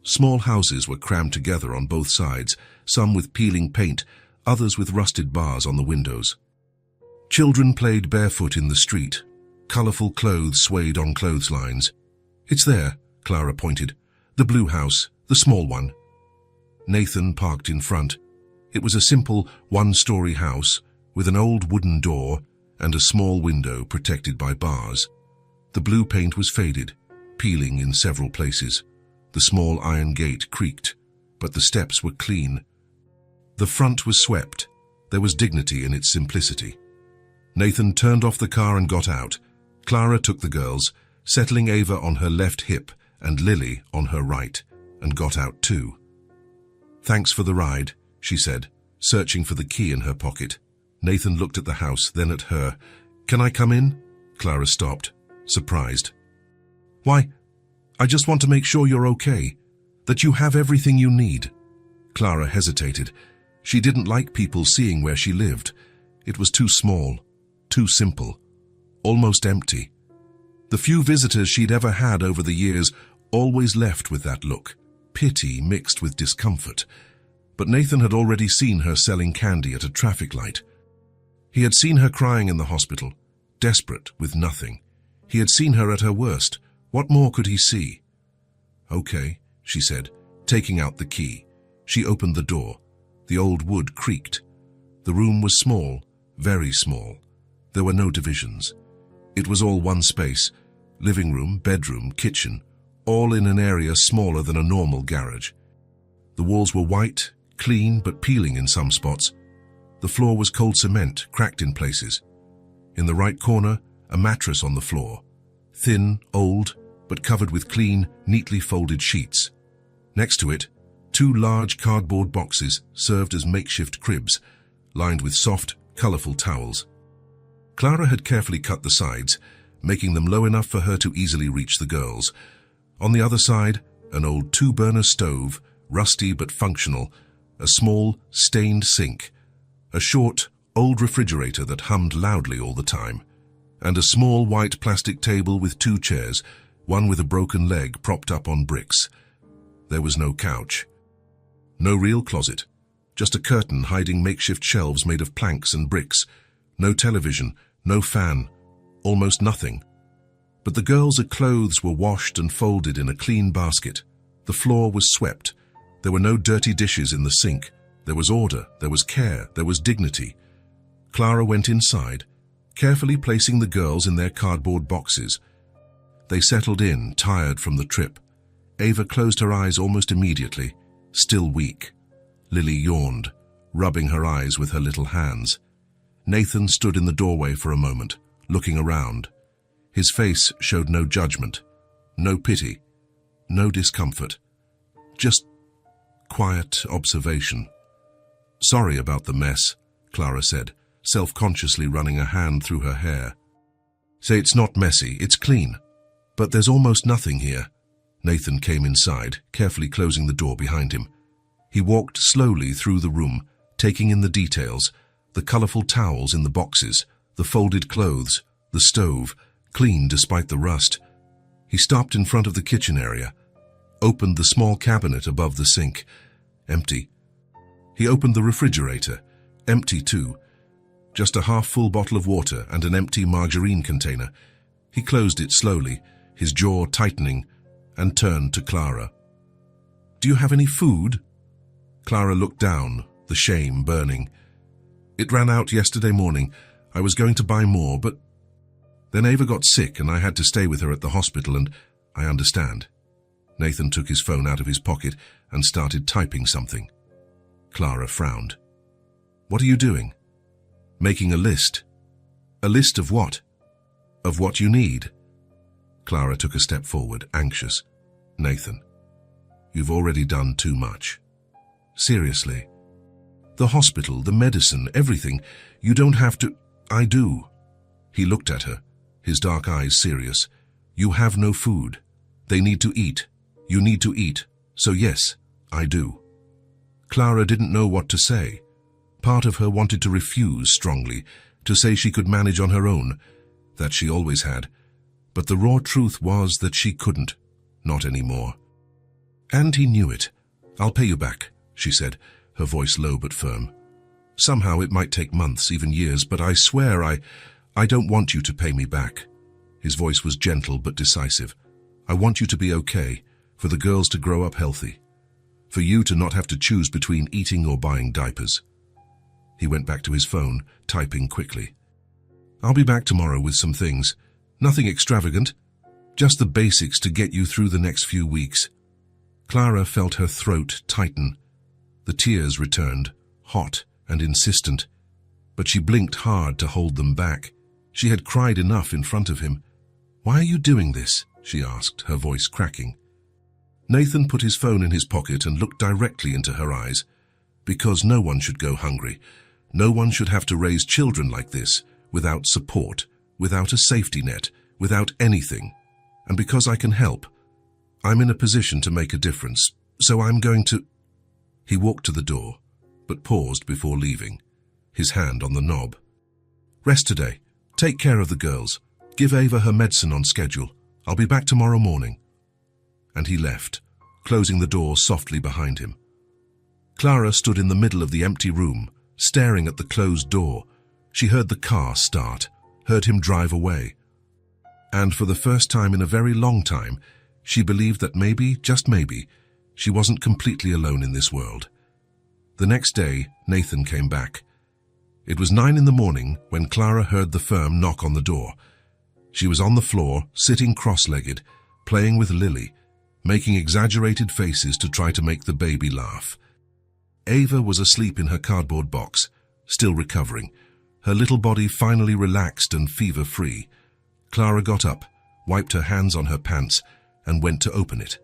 Small houses were crammed together on both sides, some with peeling paint, others with rusted bars on the windows. Children played barefoot in the street. Colorful clothes swayed on clotheslines. "It's there," Clara pointed. "The blue house, the small one." Nathan parked in front. It was a simple one-story house with an old wooden door and a small window protected by bars. The blue paint was faded, peeling in several places. The small iron gate creaked, but the steps were clean. The front was swept. There was dignity in its simplicity. Nathan turned off the car and got out. Clara took the girls, settling Ava on her left hip and Lily on her right, and got out too. "Thanks for the ride," she said, searching for the key in her pocket. Nathan looked at the house, then at her. "Can I come in?" Clara stopped, surprised. "Why? I just want to make sure you're okay, that you have everything you need." Clara hesitated. She didn't like people seeing where she lived. It was too small, too simple, almost empty. The few visitors she'd ever had over the years always left with that look, pity mixed with discomfort. But Nathan had already seen her selling candy at a traffic light. He had seen her crying in the hospital, desperate with nothing. He had seen her at her worst. What more could he see? "Okay," she said, taking out the key. She opened the door. The old wood creaked. The room was small, very small. There were no divisions. It was all one space, living room, bedroom, kitchen, all in an area smaller than a normal garage. The walls were white, clean but peeling in some spots. The floor was cold cement, cracked in places. In the right corner, a mattress on the floor. Thin, old, but covered with clean, neatly folded sheets. Next to it, 2 large cardboard boxes served as makeshift cribs, lined with soft, colorful towels. Clara had carefully cut the sides, making them low enough for her to easily reach the girls. On the other side, an old 2-burner stove, rusty but functional, a small, stained sink, a short, old refrigerator that hummed loudly all the time, and a small white plastic table with 2 chairs, one with a broken leg propped up on bricks. There was no couch. No real closet, just a curtain hiding makeshift shelves made of planks and bricks. No television, no fan, almost nothing. But the girls' clothes were washed and folded in a clean basket. The floor was swept. There were no dirty dishes in the sink. There was order, there was care, there was dignity. Clara went inside, carefully placing the girls in their cardboard boxes. They settled in, tired from the trip. Ava closed her eyes almost immediately, still weak. Lily yawned, rubbing her eyes with her little hands. Nathan stood in the doorway for a moment, looking around. His face showed no judgment, no pity, no discomfort, just quiet observation. "Sorry about the mess," Clara said, self-consciously running a hand through her hair. "Say it's not messy, it's clean. But there's almost nothing here." Nathan came inside, carefully closing the door behind him. He walked slowly through the room, taking in the details, the colorful towels in the boxes, the folded clothes, the stove, clean despite the rust. He stopped in front of the kitchen area, opened the small cabinet above the sink, empty. He opened the refrigerator, empty too. Just a half-full bottle of water and an empty margarine container. He closed it slowly, his jaw tightening, and turned to Clara. "Do you have any food?" Clara looked down, the shame burning. "It ran out yesterday morning. I was going to buy more, but then Ava got sick and I had to stay with her at the hospital, and I understand. Nathan took his phone out of his pocket and started typing something. Clara frowned. What are you doing? Making a list. A list of what? Of what you need. Clara took a step forward, anxious. Nathan, you've already done too much. Seriously. The hospital, the medicine, everything. You don't have to. I do. He looked at her, his dark eyes serious. You have no food. They need to eat. You need to eat. So yes, I do. Clara didn't know what to say. Part of her wanted to refuse strongly, to say she could manage on her own, that she always had. But the raw truth was that she couldn't. Not anymore. And he knew it. I'll pay you back, she said, her voice low but firm. Somehow it might take months, even years, but I swear I don't want you to pay me back. His voice was gentle but decisive. I want you to be okay, for the girls to grow up healthy, for you to not have to choose between eating or buying diapers. He went back to his phone, typing quickly. I'll be back tomorrow with some things. Nothing extravagant, just the basics to get you through the next few weeks. Clara felt her throat tighten. The tears returned, hot and insistent, but she blinked hard to hold them back. She had cried enough in front of him. Why are you doing this? She asked, her voice cracking. Nathan put his phone in his pocket and looked directly into her eyes. Because no one should go hungry. No one should have to raise children like this, without support, without a safety net, without anything. And because I can help, I'm in a position to make a difference, so I'm going to... He walked to the door, but paused before leaving, his hand on the knob. Rest today. Take care of the girls. Give Ava her medicine on schedule. I'll be back tomorrow morning. And he left, closing the door softly behind him. Clara stood in the middle of the empty room, staring at the closed door. She heard the car start, heard him drive away. And for the first time in a very long time, she believed that maybe, just maybe, she wasn't completely alone in this world. The next day, Nathan came back. It was 9 in the morning when Clara heard the firm knock on the door. She was on the floor, sitting cross-legged, playing with Lily, making exaggerated faces to try to make the baby laugh. Ava was asleep in her cardboard box, still recovering, her little body finally relaxed and fever-free. Clara got up, wiped her hands on her pants, and went to open it.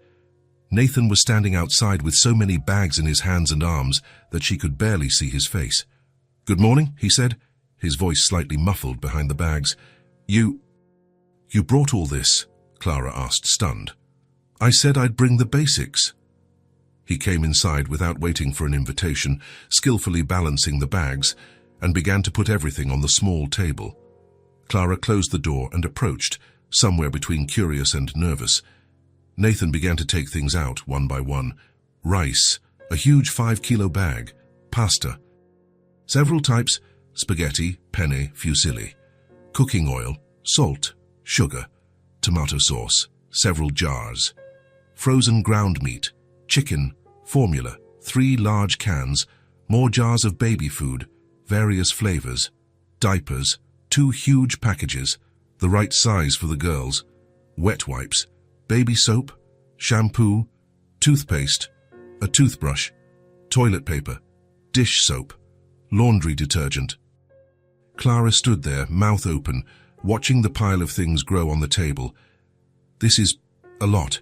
Nathan was standing outside with so many bags in his hands and arms that she could barely see his face. "Good morning," he said, his voice slightly muffled behind the bags. You brought all this?" Clara asked, stunned. "I said I'd bring the basics." He came inside without waiting for an invitation, skillfully balancing the bags, and began to put everything on the small table. Clara closed the door and approached, somewhere between curious and nervous. Nathan began to take things out, one by one. Rice, a huge 5-kilo bag, pasta, several types, spaghetti, penne, fusilli, cooking oil, salt, sugar, tomato sauce, several jars, frozen ground meat, chicken, formula, 3 large cans, more jars of baby food, various flavors, diapers, 2 huge packages, the right size for the girls, wet wipes, baby soap, shampoo, toothpaste, a toothbrush, toilet paper, dish soap, laundry detergent. Clara stood there, mouth open, watching the pile of things grow on the table. This is a lot.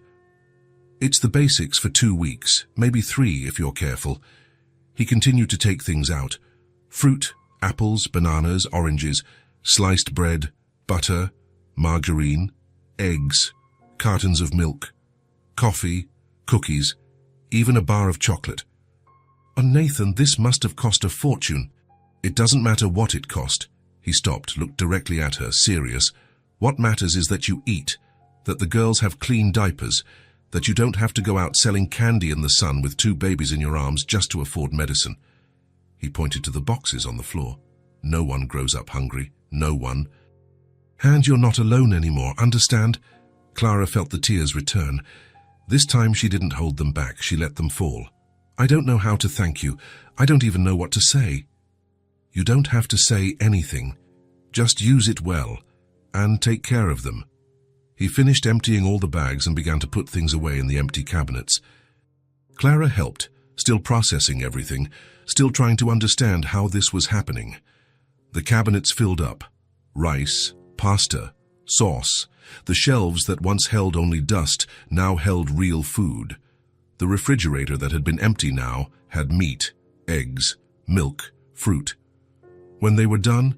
It's the basics for 2 weeks, maybe 3 if you're careful. He continued to take things out. Fruit, apples, bananas, oranges, sliced bread, butter, margarine, eggs, cartons of milk, coffee, cookies, even a bar of chocolate. Oh, Nathan, this must have cost a fortune. It doesn't matter what it cost. He stopped, looked directly at her, serious. What matters is that you eat, that the girls have clean diapers, that you don't have to go out selling candy in the sun with 2 babies in your arms just to afford medicine. He pointed to the boxes on the floor. No one grows up hungry. No one. And you're not alone anymore, understand? Clara felt the tears return. This time she didn't hold them back. She let them fall. I don't know how to thank you. I don't even know what to say. You don't have to say anything. Just use it well, and take care of them. He finished emptying all the bags and began to put things away in the empty cabinets. Clara helped, still processing everything, still trying to understand how this was happening. The cabinets filled up. Rice, pasta, sauce. The shelves that once held only dust now held real food. The refrigerator that had been empty now had meat, eggs, milk, fruit. When they were done,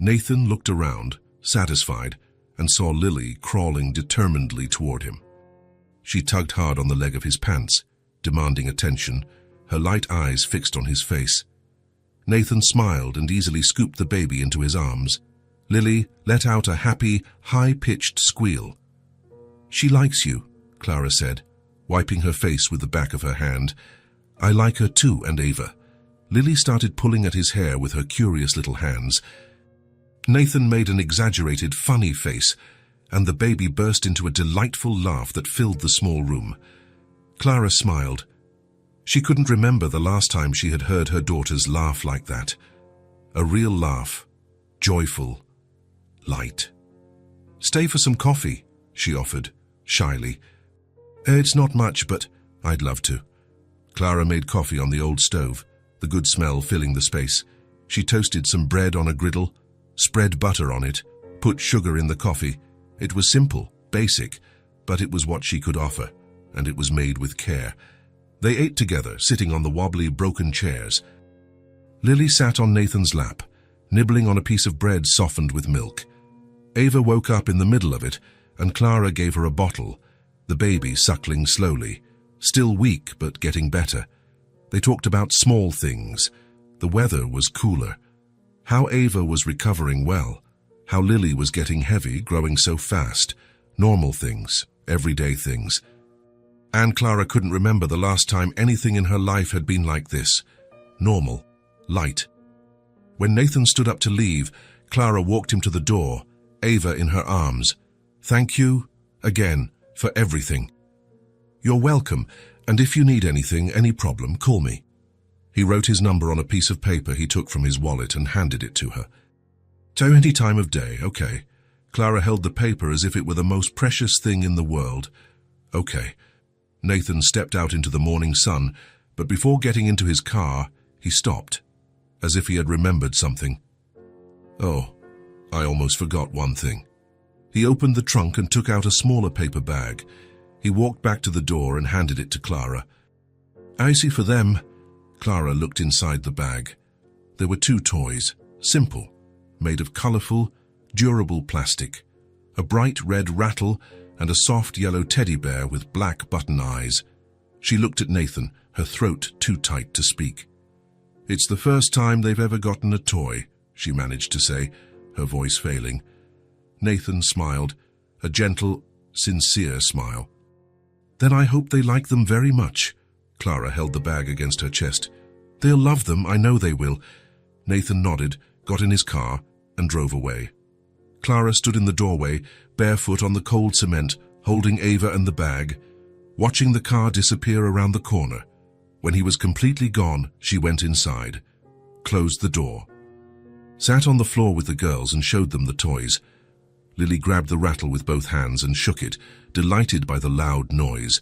Nathan looked around, satisfied, and saw Lily crawling determinedly toward him. She tugged hard on the leg of his pants, demanding attention, her light eyes fixed on his face. Nathan smiled and easily scooped the baby into his arms. Lily let out a happy, high-pitched squeal. "She likes you," Clara said, wiping her face with the back of her hand. "I like her too, and Ava." Lily started pulling at his hair with her curious little hands. Nathan made an exaggerated, funny face, and the baby burst into a delightful laugh that filled the small room. Clara smiled. She couldn't remember the last time she had heard her daughters laugh like that. A real laugh, joyful, light. "Stay for some coffee," she offered, shyly. "It's not much, but I'd love to." Clara made coffee on the old stove, the good smell filling the space. She toasted some bread on a griddle, spread butter on it, put sugar in the coffee. It was simple, basic, but it was what she could offer, and it was made with care. They ate together, sitting on the wobbly, broken chairs. Lily sat on Nathan's lap, nibbling on a piece of bread softened with milk. Ava woke up in the middle of it, and Clara gave her a bottle, the baby suckling slowly, still weak but getting better. They talked about small things. The weather was cooler. How Ava was recovering well. How Lily was getting heavy, growing so fast. Normal things, everyday things. And Clara couldn't remember the last time anything in her life had been like this. Normal, light. When Nathan stood up to leave, Clara walked him to the door, Ava in her arms. "Thank you, again, for everything." "You're welcome, and if you need anything, any problem, call me." He wrote his number on a piece of paper he took from his wallet and handed it to her. "So any time of day, okay." Clara held the paper as if it were the most precious thing in the world. "Okay." Nathan stepped out into the morning sun, but before getting into his car, he stopped, as if he had remembered something. "Oh, I almost forgot one thing." He opened the trunk and took out a smaller paper bag. He walked back to the door and handed it to Clara. "Icy for them." Clara looked inside the bag. There were 2 toys, simple, made of colorful, durable plastic. A bright red rattle and a soft yellow teddy bear with black button eyes. She looked at Nathan, her throat too tight to speak. "It's the first time they've ever gotten a toy," she managed to say, her voice failing. Nathan smiled, a gentle, sincere smile. "Then I hope they like them very much." Clara held the bag against her chest. "They'll love them, I know they will." Nathan nodded, got in his car, and drove away. Clara stood in the doorway, barefoot on the cold cement, holding Ava and the bag, watching the car disappear around the corner. When he was completely gone, she went inside, closed the door, sat on the floor with the girls and showed them the toys. Lily grabbed the rattle with both hands and shook it, delighted by the loud noise.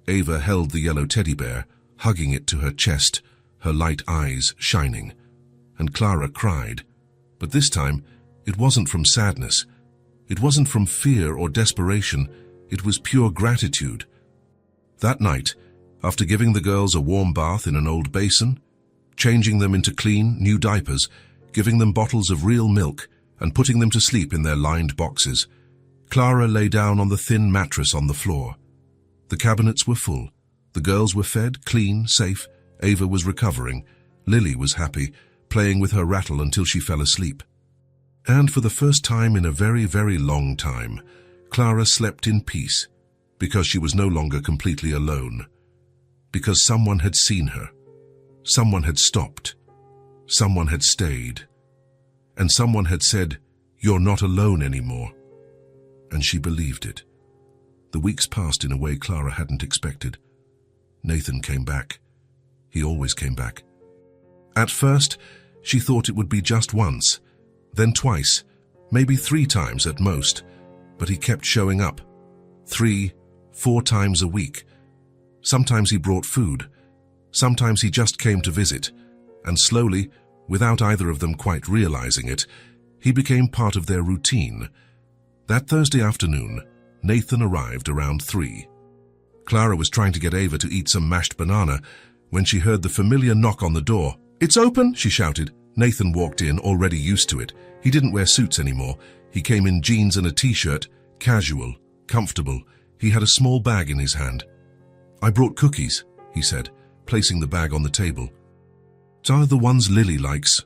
Ava held the yellow teddy bear, hugging it to her chest, her light eyes shining. And Clara cried. But this time, it wasn't from sadness. It wasn't from fear or desperation. It was pure gratitude. That night, after giving the girls a warm bath in an old basin, changing them into clean, new diapers, giving them bottles of real milk, and putting them to sleep in their lined boxes, Clara lay down on the thin mattress on the floor. The cabinets were full. The girls were fed, clean, safe. Ava was recovering. Lily was happy, playing with her rattle until she fell asleep. And for the first time in a very, very long time, Clara slept in peace, because she was no longer completely alone. Because someone had seen her. Someone had stopped. Someone had stayed. And someone had said, "You're not alone anymore." And she believed it. The weeks passed in a way Clara hadn't expected. Nathan came back. He always came back. At first, she thought it would be just once, then twice, maybe 3 times at most, but he kept showing up. 3, 4 times a week. Sometimes he brought food. Sometimes he just came to visit. And slowly, without either of them quite realizing it, he became part of their routine. That Thursday afternoon, Nathan arrived around 3. Clara was trying to get Ava to eat some mashed banana when she heard the familiar knock on the door. "It's open!" she shouted. Nathan walked in, already used to it. He didn't wear suits anymore. He came in jeans and a t-shirt, casual, comfortable. He had a small bag in his hand. "I brought cookies," he said, placing the bag on the table. "Are the ones Lily likes."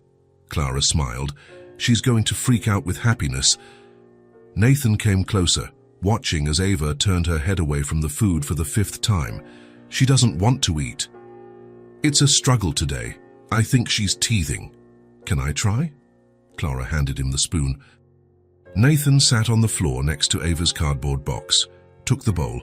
Clara smiled. "She's going to freak out with happiness." Nathan came closer, watching as Ava turned her head away from the food for the 5th time. "She doesn't want to eat. It's a struggle today. I think she's teething. Can I try?" Clara handed him the spoon. Nathan sat on the floor next to Ava's cardboard box, took the bowl,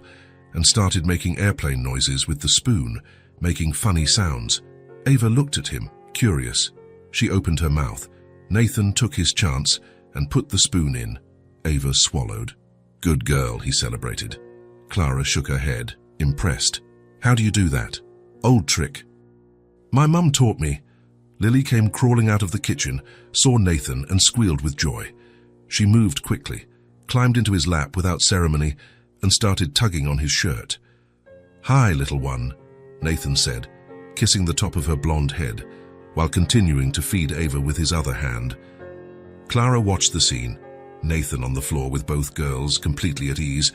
and started making airplane noises with the spoon, making funny sounds. Ava looked at him, curious. She opened her mouth. Nathan took his chance and put the spoon in. Ava swallowed. "Good girl," he celebrated. Clara shook her head, impressed. "How do you do that?" "Old trick." "My mum taught me." Lily came crawling out of the kitchen, saw Nathan, and squealed with joy. She moved quickly, climbed into his lap without ceremony, and started tugging on his shirt. "Hi, little one," Nathan said, kissing the top of her blonde head, while continuing to feed Ava with his other hand. Clara watched the scene, Nathan on the floor with both girls completely at ease,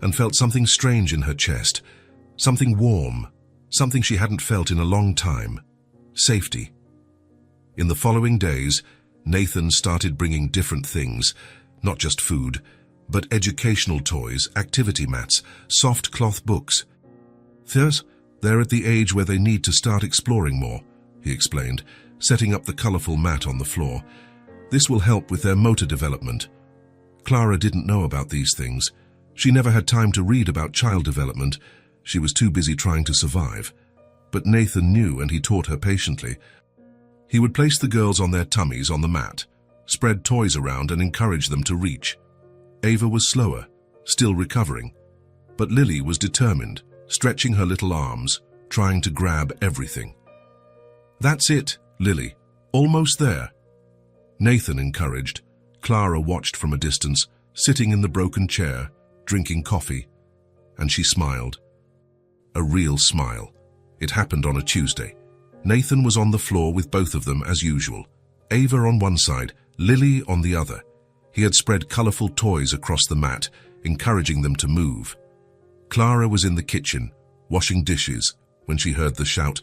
and felt something strange in her chest, something warm, something she hadn't felt in a long time. Safety. In the following days, Nathan started bringing different things, not just food, but educational toys, activity mats, soft cloth books. "Thus, they're at the age where they need to start exploring more," he explained, setting up the colorful mat on the floor. "This will help with their motor development." Clara didn't know about these things. She never had time to read about child development. She was too busy trying to survive. But Nathan knew, and he taught her patiently. He would place the girls on their tummies on the mat, spread toys around, and encourage them to reach. Ava was slower, still recovering. But Lily was determined, stretching her little arms, trying to grab everything. "That's it, Lily. Almost there." Nathan encouraged. Clara watched from a distance, sitting in the broken chair, drinking coffee, and she smiled. A real smile. It happened on a Tuesday. Nathan was on the floor with both of them as usual. Ava on one side, Lily on the other. He had spread colorful toys across the mat, encouraging them to move. Clara was in the kitchen, washing dishes, when she heard the shout,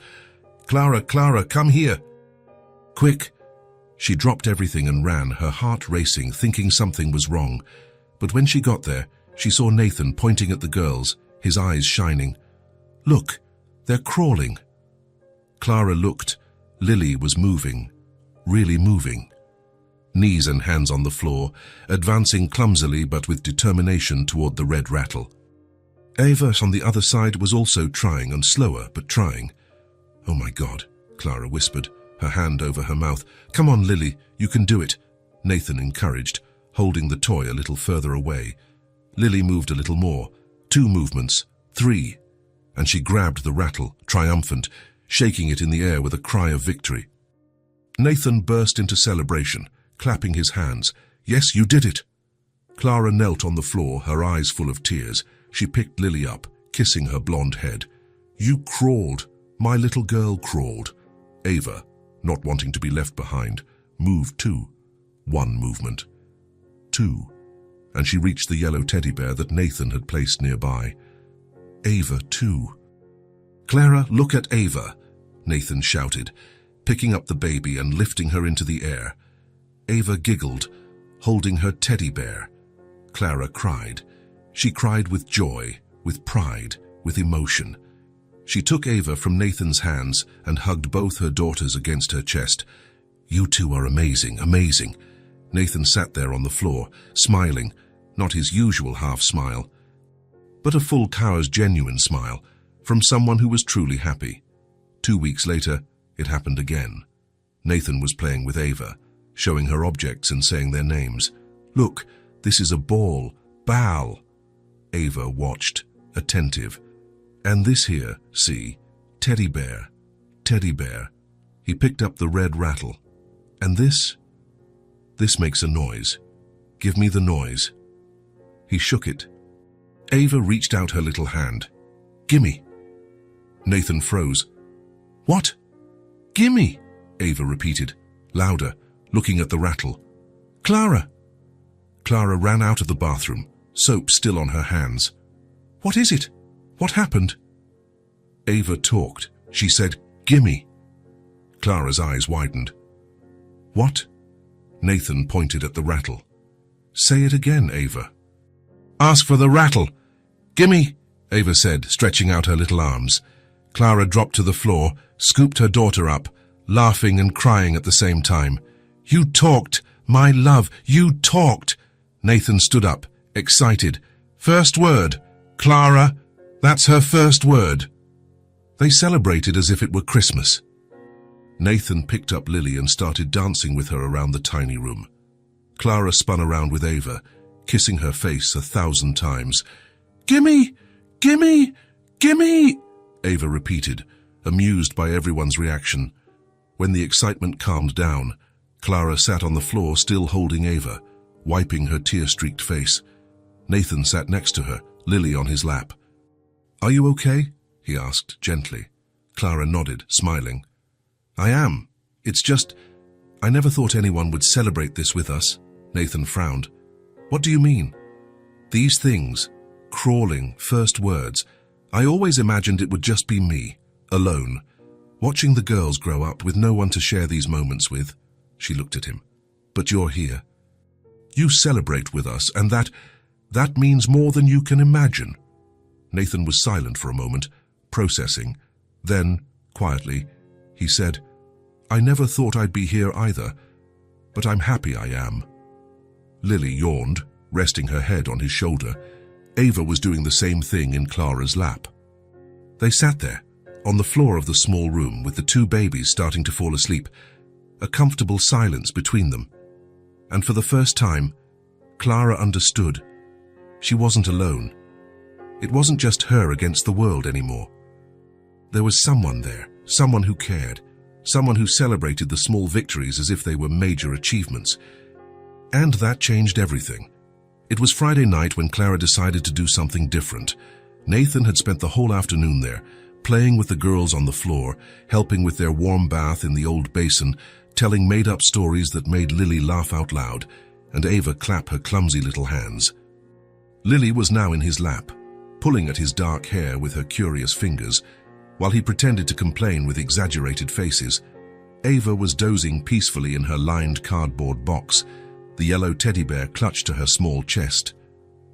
"Clara, Clara, come here!" "Quick!" She dropped everything and ran, her heart racing, thinking something was wrong. But when she got there, she saw Nathan pointing at the girls, his eyes shining. "Look, they're crawling." Clara looked. Lily was moving, really moving. Knees and hands on the floor, advancing clumsily but with determination toward the red rattle. Ava on the other side was also trying, and slower, but trying. "Oh my God," Clara whispered, her hand over her mouth. "Come on, Lily, you can do it," Nathan encouraged, holding the toy a little further away. Lily moved a little more. 2 movements, 3, and she grabbed the rattle, triumphant, shaking it in the air with a cry of victory. Nathan burst into celebration, clapping his hands. "Yes, you did it!" Clara knelt on the floor, her eyes full of tears. She picked Lily up, kissing her blonde head. "You crawled. My little girl crawled." Ava, not wanting to be left behind, moved too. 1 movement. 2. And she reached the yellow teddy bear that Nathan had placed nearby. Ava too. "Clara, look at Ava," Nathan shouted, picking up the baby and lifting her into the air. Ava giggled, holding her teddy bear. Clara cried. She cried with joy, with pride, with emotion. She took Ava from Nathan's hands and hugged both her daughters against her chest. "You two are amazing, amazing." Nathan sat there on the floor, smiling, not his usual half-smile, but a full cow's genuine smile, from someone who was truly happy. 2 weeks later, it happened again. Nathan was playing with Ava, showing her objects and saying their names. Look, this is a ball. Ava watched, attentive. And this here, see, teddy bear. He picked up the red rattle. And this? This makes a noise. Give me the noise. He shook it. Ava reached out her little hand. Gimme. Nathan froze. What? Gimme, Ava repeated, louder, looking at the rattle. Clara! Clara ran out of the bathroom, soap still on her hands. What is it? What happened? Ava talked. She said, Gimme. Clara's eyes widened. What? Nathan pointed at the rattle. Say it again, Ava. Ask for the rattle. Gimme, Ava said, stretching out her little arms. Clara dropped to the floor, scooped her daughter up, laughing and crying at the same time. You talked, my love, you talked. Nathan stood up, excited. First word. Clara, that's her first word. They celebrated as if it were Christmas. Nathan picked up Lily and started dancing with her around the tiny room. Clara spun around with Ava, kissing her face 1,000 times. Gimme! Gimme! Gimme! Ava repeated, amused by everyone's reaction. When the excitement calmed down, Clara sat on the floor still holding Ava, wiping her tear-streaked face. Nathan sat next to her, Lily on his lap. Are you okay? He asked, gently. Clara nodded, smiling. I am. It's just, I never thought anyone would celebrate this with us. Nathan frowned. What do you mean? These things, crawling, first words, I always imagined it would just be me, alone, watching the girls grow up with no one to share these moments with. She looked at him. But you're here. You celebrate with us, and that means more than you can imagine. Nathan was silent for a moment, processing. Then, quietly, he said, I never thought I'd be here either, but I'm happy I am. Lily yawned, resting her head on his shoulder. Ava was doing the same thing in Clara's lap. They sat there, on the floor of the small room with the two babies starting to fall asleep, a comfortable silence between them. And for the first time, Clara understood. She wasn't alone. It wasn't just her against the world anymore. There was someone there, someone who cared, someone who celebrated the small victories as if they were major achievements. And that changed everything. It was Friday night when Clara decided to do something different. Nathan had spent the whole afternoon there, playing with the girls on the floor, helping with their warm bath in the old basin, telling made-up stories that made Lily laugh out loud, and Ava clap her clumsy little hands. Lily was now in his lap, pulling at his dark hair with her curious fingers, while he pretended to complain with exaggerated faces. Ava was dozing peacefully in her lined cardboard box, the yellow teddy bear clutched to her small chest.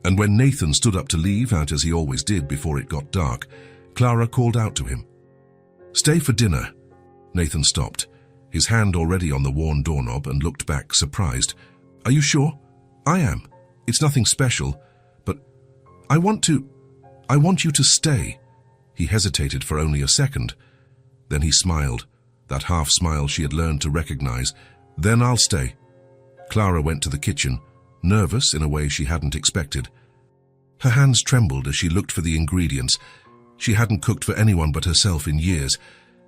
And when Nathan stood up to leave, out as he always did before it got dark, Clara called out to him. Stay for dinner. Nathan stopped, his hand already on the worn doorknob, and looked back, surprised. Are you sure? I am. It's nothing special, but I want you to stay. He hesitated for only a second. Then he smiled, that half smile she had learned to recognize. Then I'll stay. Clara went to the kitchen, nervous in a way she hadn't expected. Her hands trembled as she looked for the ingredients. She hadn't cooked for anyone but herself in years,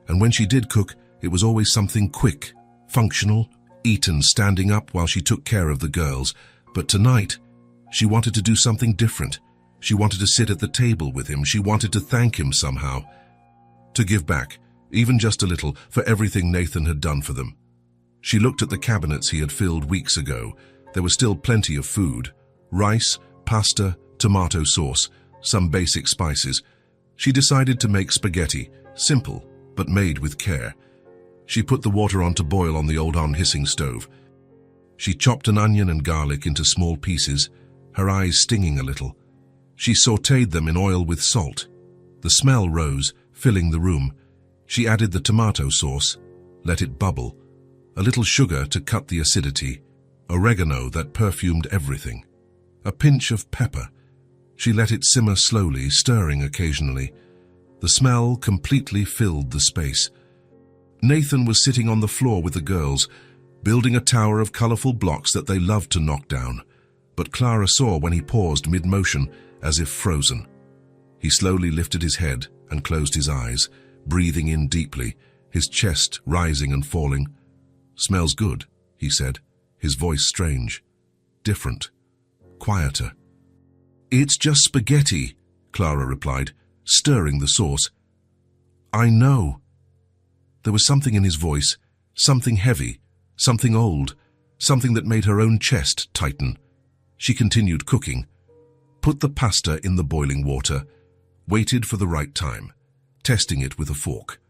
and when she did cook, it was always something quick, functional, eaten standing up while she took care of the girls. But tonight, she wanted to do something different. She wanted to sit at the table with him. She wanted to thank him somehow. To give back, even just a little, for everything Nathan had done for them. She looked at the cabinets he had filled weeks ago. There was still plenty of food. Rice, pasta, tomato sauce, some basic spices. She decided to make spaghetti, simple, but made with care. She put the water on to boil on the old unhissing stove. She chopped an onion and garlic into small pieces, her eyes stinging a little. She sautéed them in oil with salt. The smell rose, filling the room. She added the tomato sauce, let it bubble, a little sugar to cut the acidity, oregano that perfumed everything, a pinch of pepper. She let it simmer slowly, stirring occasionally. The smell completely filled the space. Nathan was sitting on the floor with the girls, building a tower of colorful blocks that they loved to knock down. but Clara saw when he paused mid-motion, as if frozen. He slowly lifted his head and closed his eyes, breathing in deeply, his chest rising and falling. "Smells good," he said, his voice strange, different, quieter. "It's just spaghetti," Clara replied, stirring the sauce. "I know." There was something in his voice, something heavy, something old, something that made her own chest tighten. She continued cooking, put the pasta in the boiling water, waited for the right time, testing it with a fork,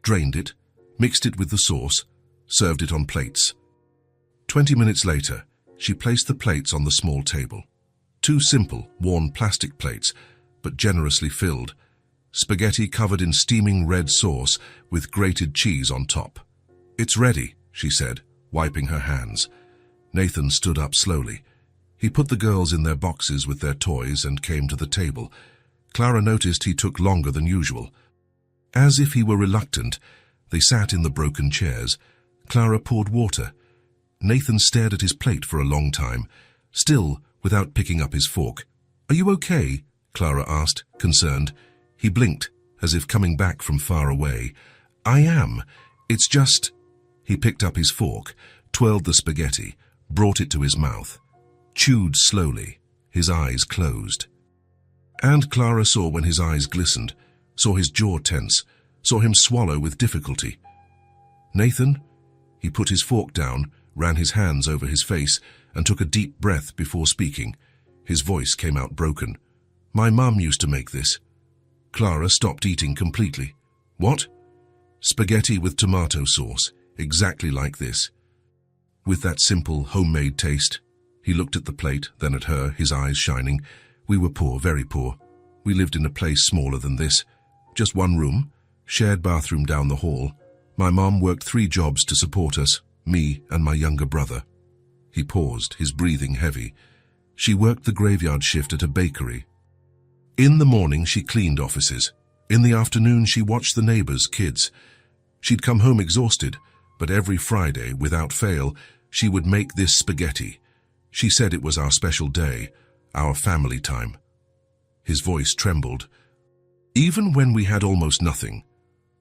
drained it, mixed it with the sauce, served it on plates. 20 minutes later, she placed the plates on the small table. Two simple, worn plastic plates, but generously filled. Spaghetti covered in steaming red sauce with grated cheese on top. "It's ready," she said, wiping her hands. Nathan stood up slowly. He put the girls in their boxes with their toys and came to the table. Clara noticed he took longer than usual. As if he were reluctant, they sat in the broken chairs. Clara poured water. Nathan stared at his plate for a long time, still without picking up his fork. "Are you okay?" Clara asked, concerned. He blinked, as if coming back from far away. "I am. It's just—" He picked up his fork, twirled the spaghetti, brought it to his mouth, chewed slowly, his eyes closed. And Clara saw when his eyes glistened, saw his jaw tense, saw him swallow with difficulty. "Nathan?" He put his fork down, ran his hands over his face, and took a deep breath before speaking. His voice came out broken. "My mum used to make this." Clara stopped eating completely. "What?" "Spaghetti with tomato sauce, exactly like this. With that simple, homemade taste." He looked at the plate, then at her, his eyes shining. "We were poor, very poor. We lived in a place smaller than this. Just one room, shared bathroom down the hall. My mom worked 3 jobs to support us, me and my younger brother." He paused, his breathing heavy. "She worked the graveyard shift at a bakery. In the morning, she cleaned offices. In the afternoon, she watched the neighbors' kids. She'd come home exhausted, but every Friday, without fail, she would make this spaghetti. She said it was our special day, our family time." His voice trembled. "Even when we had almost nothing,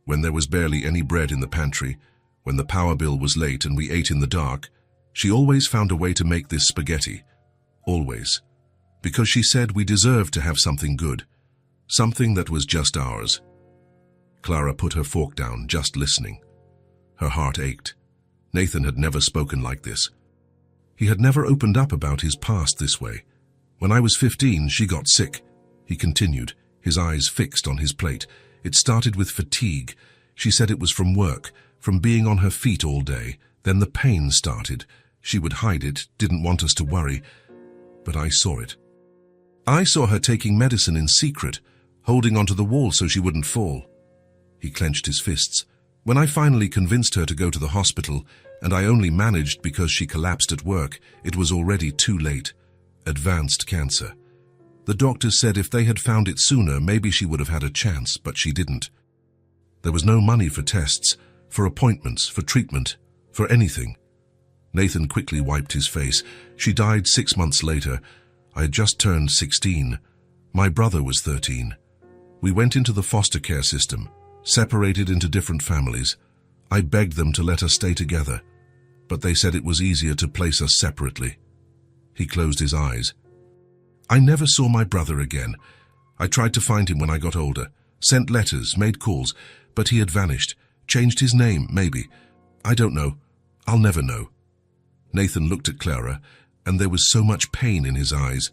when there was barely any bread in the pantry, when the power bill was late and we ate in the dark, she always found a way to make this spaghetti. Always. Because she said we deserved to have something good, something that was just ours." Clara put her fork down, just listening. Her heart ached. Nathan had never spoken like this. He had never opened up about his past this way. "When I was 15, she got sick," he continued, his eyes fixed on his plate. "It started with fatigue. She said it was from work, from being on her feet all day. Then the pain started. She would hide it, didn't want us to worry. But I saw it. I saw her taking medicine in secret, holding onto the wall so she wouldn't fall." He clenched his fists. "When I finally convinced her to go to the hospital, and I only managed because she collapsed at work, it was already too late. Advanced cancer. The doctors said if they had found it sooner, maybe she would have had a chance, but she didn't. There was no money for tests, for appointments, for treatment, for anything." Nathan quickly wiped his face. "She died 6 months later. I had just turned 16. My brother was 13. We went into the foster care system, separated into different families. I begged them to let us stay together, but they said it was easier to place us separately." He closed his eyes. "I never saw my brother again. I tried to find him when I got older, sent letters, made calls, but he had vanished, changed his name, maybe. I don't know. I'll never know." Nathan looked at Clara, and there was so much pain in his eyes.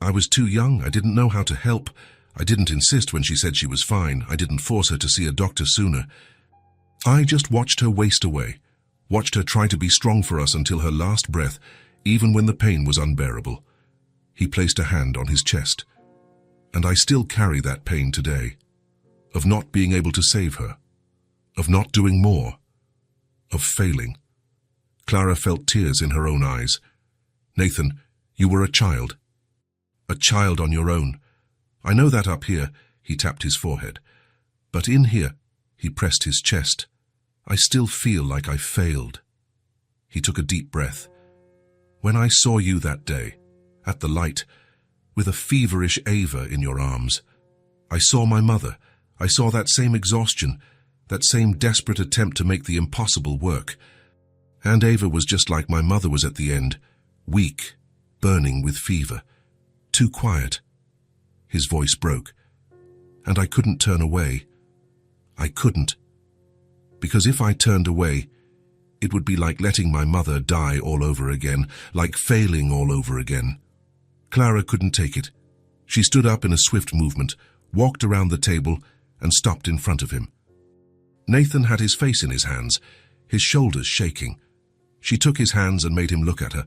"I was too young. I didn't know how to help. I didn't insist when she said she was fine. I didn't force her to see a doctor sooner. I just watched her waste away, watched her try to be strong for us until her last breath, even when the pain was unbearable." He placed a hand on his chest. "And I still carry that pain today, of not being able to save her, of not doing more, of failing." Clara felt tears in her own eyes. "Nathan, you were a child on your own. I know that up here," he tapped his forehead. "But in here," he pressed his chest, "I still feel like I failed." He took a deep breath. "When I saw you that day, at the light, with a feverish Ava in your arms. I saw my mother. I saw that same exhaustion, that same desperate attempt to make the impossible work. And Ava was just like my mother was at the end, weak, burning with fever, too quiet. His voice broke, and I couldn't turn away. I couldn't. Because if I turned away, it would be like letting my mother die all over again, like failing all over again. Clara couldn't take it. She stood up in a swift movement, walked around the table, and stopped in front of him. Nathan had his face in his hands, his shoulders shaking. She took his hands and made him look at her.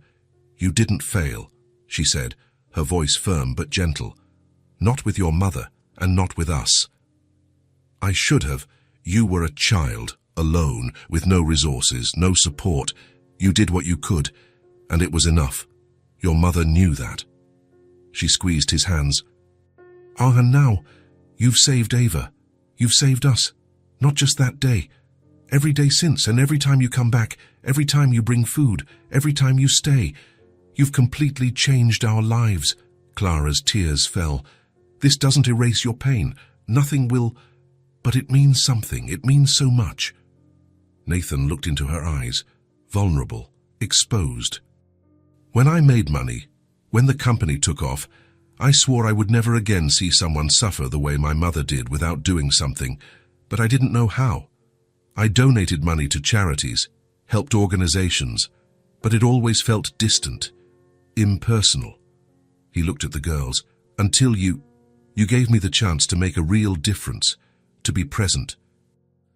"You didn't fail," she said, her voice firm but gentle. "Not with your mother, and not with us." "I should have. You were a child, alone, with no resources, no support. You did what you could, and it was enough. Your mother knew that." She squeezed his hands. "Ah, and now, you've saved Ava. You've saved us. Not just that day. Every day since, and every time you come back, every time you bring food, every time you stay. You've completely changed our lives." Clara's tears fell. "This doesn't erase your pain. Nothing will, but it means something. It means so much." Nathan looked into her eyes, vulnerable, exposed. "When I made money, when the company took off, I swore I would never again see someone suffer the way my mother did without doing something, but I didn't know how. I donated money to charities, helped organizations, but it always felt distant, impersonal." He looked at the girls. "Until you gave me the chance to make a real difference, to be present,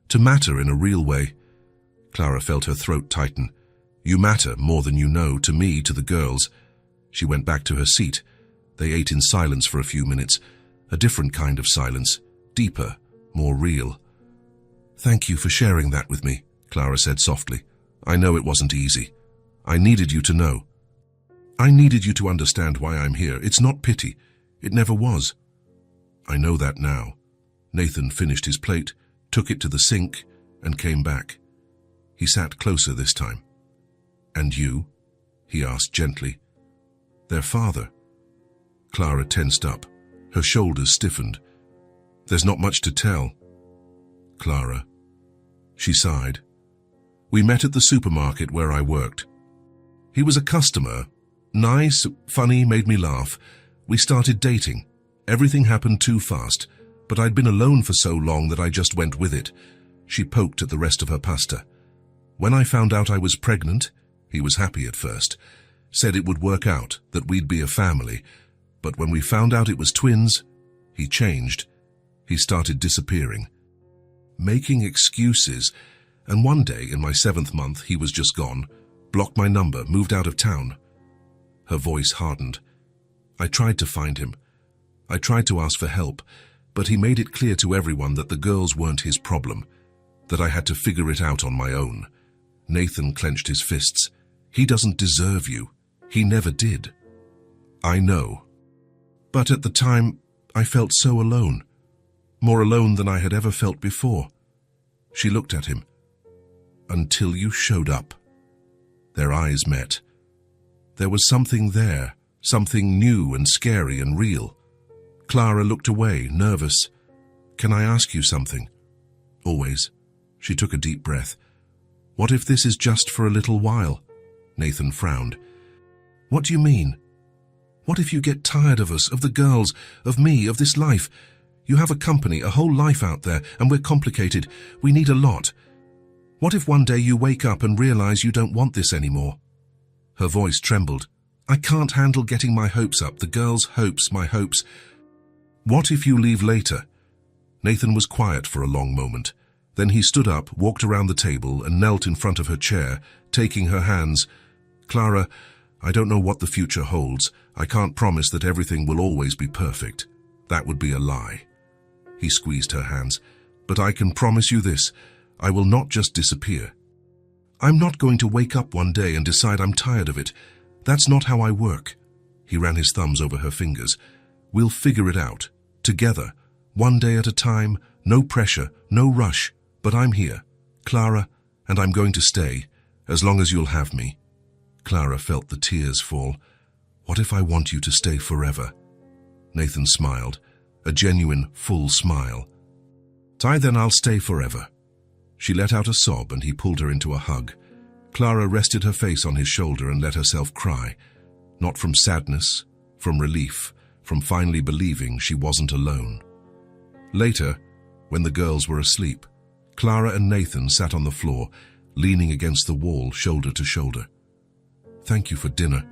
to matter in a real way." Clara felt her throat tighten. "You matter more than you know, to me, to the girls." She went back to her seat. They ate in silence for a few minutes, a different kind of silence, deeper, more real. "Thank you for sharing that with me," Clara said softly. "I know it wasn't easy. I needed you to know. I needed you to understand why I'm here. It's not pity. It never was." "I know that now." Nathan finished his plate, took it to the sink, and came back. He sat closer this time. "And you?" he asked gently. "Their father." Clara tensed up. Her shoulders stiffened. "There's not much to tell." "Clara." She sighed. "We met at the supermarket where I worked. He was a customer. Nice, funny, made me laugh. We started dating. Everything happened too fast, but I'd been alone for so long that I just went with it." She poked at the rest of her pasta. "When I found out I was pregnant, he was happy at first. Said it would work out, that we'd be a family. But when we found out it was twins, he changed. He started disappearing, making excuses, and one day in my 7th month he was just gone, blocked my number, moved out of town." Her voice hardened. "I tried to find him. I tried to ask for help, but he made it clear to everyone that the girls weren't his problem, that I had to figure it out on my own." Nathan clenched his fists. "He doesn't deserve you. He never did." "I know. But at the time, I felt so alone. More alone than I had ever felt before." She looked at him. "Until you showed up." Their eyes met. There was something there, something new and scary and real. Clara looked away, nervous. "Can I ask you something?" "Always." She took a deep breath. "What if this is just for a little while?" Nathan frowned. "What do you mean? What if you get tired of us, of the girls, of me, of this life? You have a company, a whole life out there, and we're complicated. We need a lot. What if one day you wake up and realize you don't want this anymore?" Her voice trembled. "I can't handle getting my hopes up, the girls' hopes, my hopes. What if you leave later?" Nathan was quiet for a long moment. Then he stood up, walked around the table, and knelt in front of her chair, taking her hands. "Clara, I don't know what the future holds. I can't promise that everything will always be perfect. That would be a lie." He squeezed her hands. "But I can promise you this. I will not just disappear. I'm not going to wake up one day and decide I'm tired of it. That's not how I work." He ran his thumbs over her fingers. "We'll figure it out. Together. One day at a time. No pressure. No rush. But I'm here, Clara, and I'm going to stay, as long as you'll have me." Clara felt the tears fall. What if I want you to stay forever? Nathan smiled, a genuine, full smile. Then I'll stay forever. She let out a sob and he pulled her into a hug. Clara rested her face on his shoulder and let herself cry, not from sadness, from relief, from finally believing she wasn't alone. Later, when the girls were asleep, Clara and Nathan sat on the floor, leaning against the wall, shoulder to shoulder. Thank you for dinner,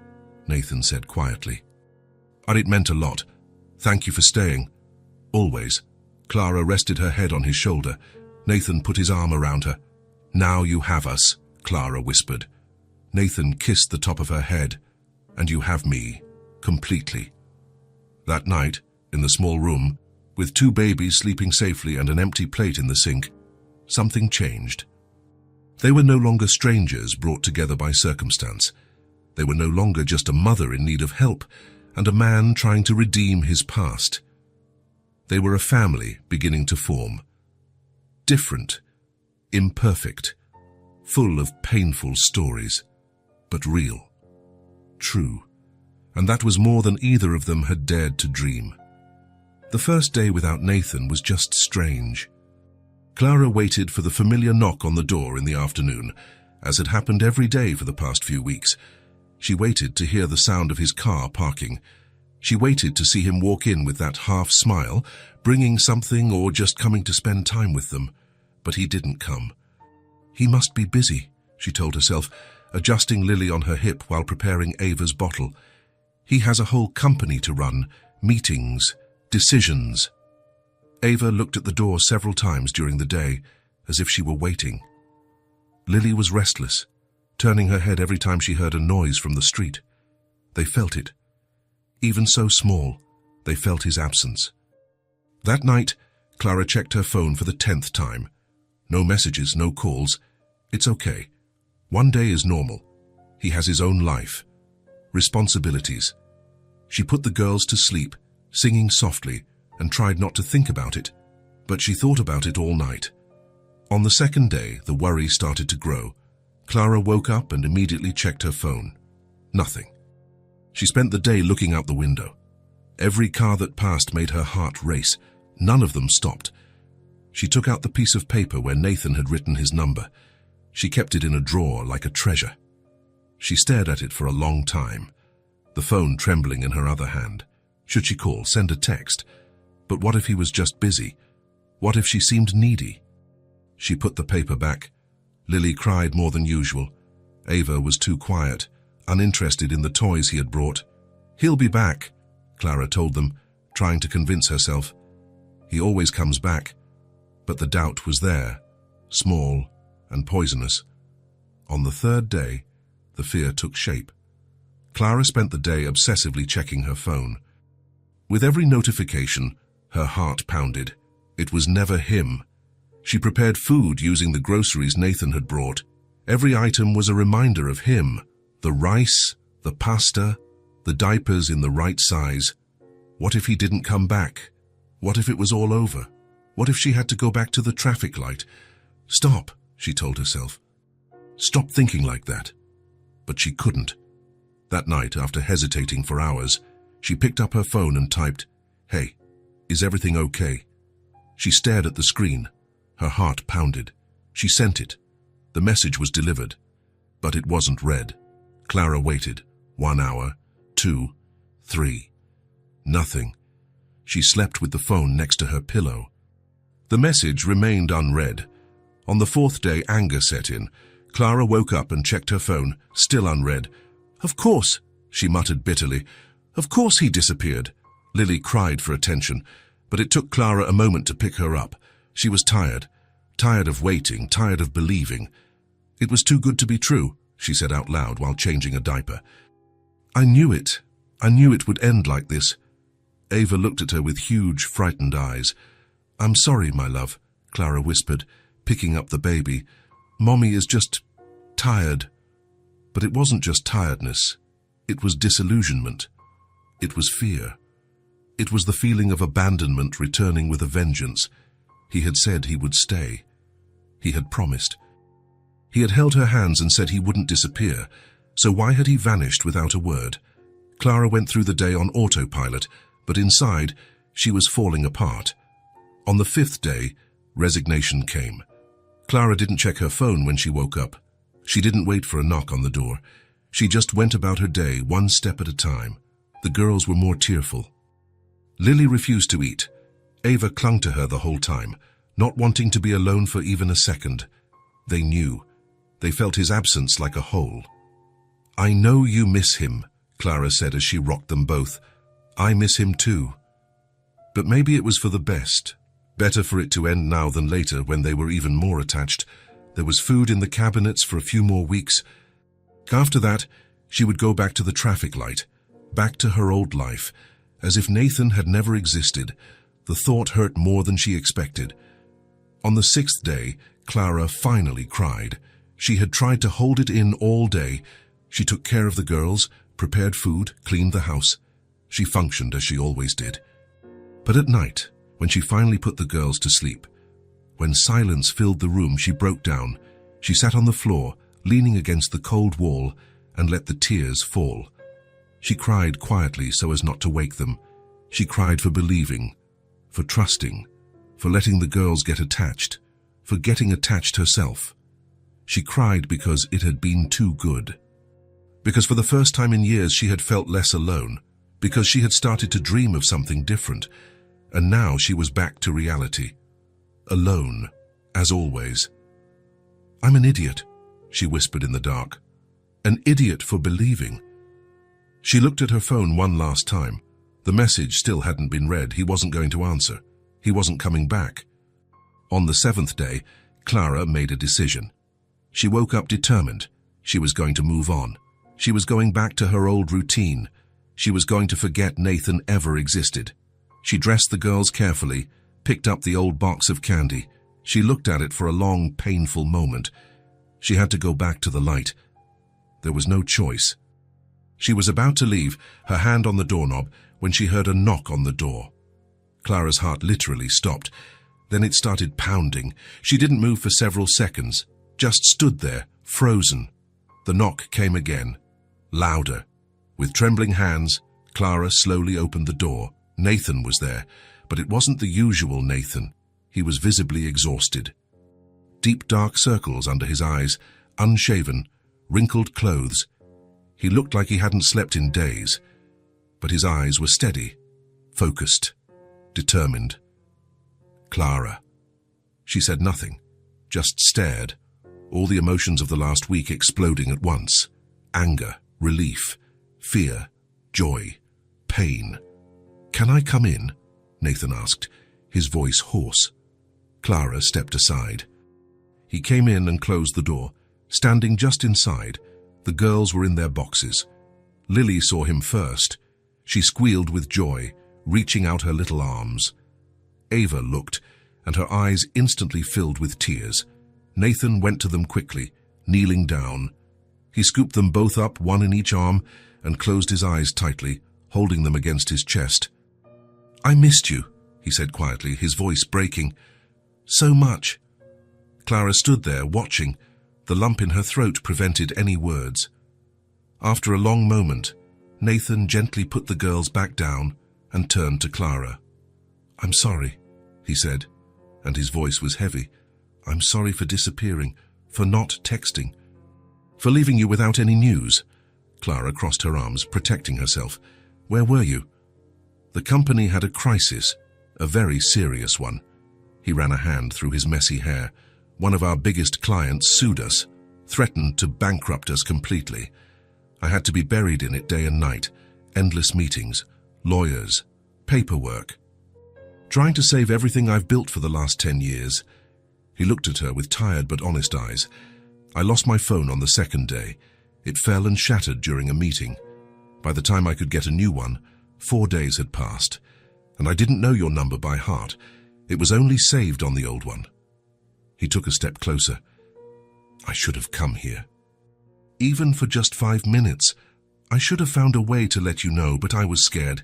Nathan said quietly. It meant a lot. Thank you for staying. Always. Clara rested her head on his shoulder. Nathan put his arm around her. Now you have us, Clara whispered. Nathan kissed the top of her head. And you have me, completely. That night, in the small room, with 2 babies sleeping safely and an empty plate in the sink, something changed. They were no longer strangers brought together by circumstance. They were no longer just a mother in need of help and a man trying to redeem his past. They were a family beginning to form. Different, imperfect, full of painful stories, but real, true. And that was more than either of them had dared to dream. The first day without Nathan was just strange. Clara waited for the familiar knock on the door in the afternoon, as had happened every day for the past few weeks. She waited to hear the sound of his car parking. She waited to see him walk in with that half smile, bringing something or just coming to spend time with them. But he didn't come. He must be busy, she told herself, adjusting Lily on her hip while preparing Ava's bottle. He has a whole company to run, meetings, decisions. Ava looked at the door several times during the day, as if she were waiting. Lily was restless, turning her head every time she heard a noise from the street. They felt it. Even so small, they felt his absence. That night, Clara checked her phone for the 10th time. No messages, no calls. It's okay. One day is normal. He has his own life. Responsibilities. She put the girls to sleep, singing softly, and tried not to think about it, but she thought about it all night. On the second day, the worry started to grow. Clara woke up and immediately checked her phone. Nothing. She spent the day looking out the window. Every car that passed made her heart race. None of them stopped. She took out the piece of paper where Nathan had written his number. She kept it in a drawer like a treasure. She stared at it for a long time, the phone trembling in her other hand. Should she call, send a text? But what if he was just busy? What if she seemed needy? She put the paper back. Lily cried more than usual. Ava was too quiet, uninterested in the toys he had brought. He'll be back, Clara told them, trying to convince herself. He always comes back. But the doubt was there, small and poisonous. On the third day, the fear took shape. Clara spent the day obsessively checking her phone. With every notification, her heart pounded. It was never him. She prepared food using the groceries Nathan had brought. Every item was a reminder of him. The rice, the pasta, the diapers in the right size. What if he didn't come back? What if it was all over? What if she had to go back to the traffic light? Stop, she told herself. Stop thinking like that. But she couldn't. That night, after hesitating for hours, she picked up her phone and typed, "Hey, is everything okay?" She stared at the screen. Her heart pounded. She sent it. The message was delivered, but it wasn't read. Clara waited. 1 hour, 2, 3. Nothing. She slept with the phone next to her pillow. The message remained unread. On the 4th day, anger set in. Clara woke up and checked her phone, still unread. "Of course," she muttered bitterly. "Of course he disappeared." Lily cried for attention, but it took Clara a moment to pick her up. She was tired of waiting, tired of believing. "It was too good to be true," she said out loud while changing a diaper. I knew it would end like this." Ava looked at her with huge, frightened eyes. "I'm sorry, my love," Clara whispered, picking up the baby. "Mommy is just tired." But it wasn't just tiredness. It was disillusionment. It was fear. It was the feeling of abandonment returning with a vengeance. He had said he would stay. He had promised. He had held her hands and said he wouldn't disappear, so why had he vanished without a word? Clara went through the day on autopilot, but inside, she was falling apart. On the 5th day, resignation came. Clara didn't check her phone when she woke up. She didn't wait for a knock on the door. She just went about her day one step at a time. The girls were more tearful. Lily refused to eat. Ava clung to her the whole time, not wanting to be alone for even a second. They knew. They felt his absence like a hole. "I know you miss him," Clara said as she rocked them both. "I miss him too." But maybe it was for the best. Better for it to end now than later when they were even more attached. There was food in the cabinets for a few more weeks. After that, she would go back to the traffic light, back to her old life, as if Nathan had never existed. The thought hurt more than she expected. On the 6th day, Clara finally cried. She had tried to hold it in all day. She took care of the girls, prepared food, cleaned the house. She functioned as she always did. But at night, when she finally put the girls to sleep, when silence filled the room, she broke down. She sat on the floor, leaning against the cold wall, and let the tears fall. She cried quietly so as not to wake them. She cried for believing, for trusting, for letting the girls get attached, for getting attached herself. She cried because it had been too good. Because for the first time in years she had felt less alone, because she had started to dream of something different, and now she was back to reality. Alone, as always. "I'm an idiot," she whispered in the dark. An idiot for believing. She looked at her phone one last time. The message still hadn't been read. He wasn't going to answer. He wasn't coming back. On the 7th day, Clara made a decision. She woke up determined. She was going to move on. She was going back to her old routine. She was going to forget Nathan ever existed. She dressed the girls carefully, picked up the old box of candy. She looked at it for a long, painful moment. She had to go back to the light. There was no choice. She was about to leave, her hand on the doorknob, when she heard a knock on the door. Clara's heart literally stopped. Then it started pounding. She didn't move for several seconds, just stood there, frozen. The knock came again, louder. With trembling hands, Clara slowly opened the door. Nathan was there, but it wasn't the usual Nathan. He was visibly exhausted. Deep dark circles under his eyes, unshaven, wrinkled clothes. He looked like he hadn't slept in days, but his eyes were steady, focused, determined. "Clara." She said nothing, just stared, all the emotions of the last week exploding at once. Anger, relief, fear, joy, pain. "Can I come in?" Nathan asked, his voice hoarse. Clara stepped aside. He came in and closed the door, standing just inside. The girls were in their boxes. Lily saw him first. She squealed with joy, reaching out her little arms. Ava looked, and her eyes instantly filled with tears. Nathan went to them quickly, kneeling down. He scooped them both up, one in each arm, and closed his eyes tightly, holding them against his chest. "I missed you," he said quietly, his voice breaking. "So much." Clara stood there, watching. The lump in her throat prevented any words. After a long moment, Nathan gently put the girls back down and turned to Clara. "I'm sorry," he said, and his voice was heavy. "I'm sorry for disappearing, for not texting, for leaving you without any news." Clara crossed her arms, protecting herself. "Where were you?" "The company had a crisis, a very serious one." He ran a hand through his messy hair. "One of our biggest clients sued us, threatened to bankrupt us completely. I had to be buried in it day and night. Endless meetings, lawyers, paperwork. Trying to save everything I've built for the last 10 years. He looked at her with tired but honest eyes. "I lost my phone on the 2nd day. It fell and shattered during a meeting. By the time I could get a new one, 4 days had passed. And I didn't know your number by heart. It was only saved on the old one." He took a step closer. "I should have come here. Even for just 5 minutes. I should have found a way to let you know, but I was scared.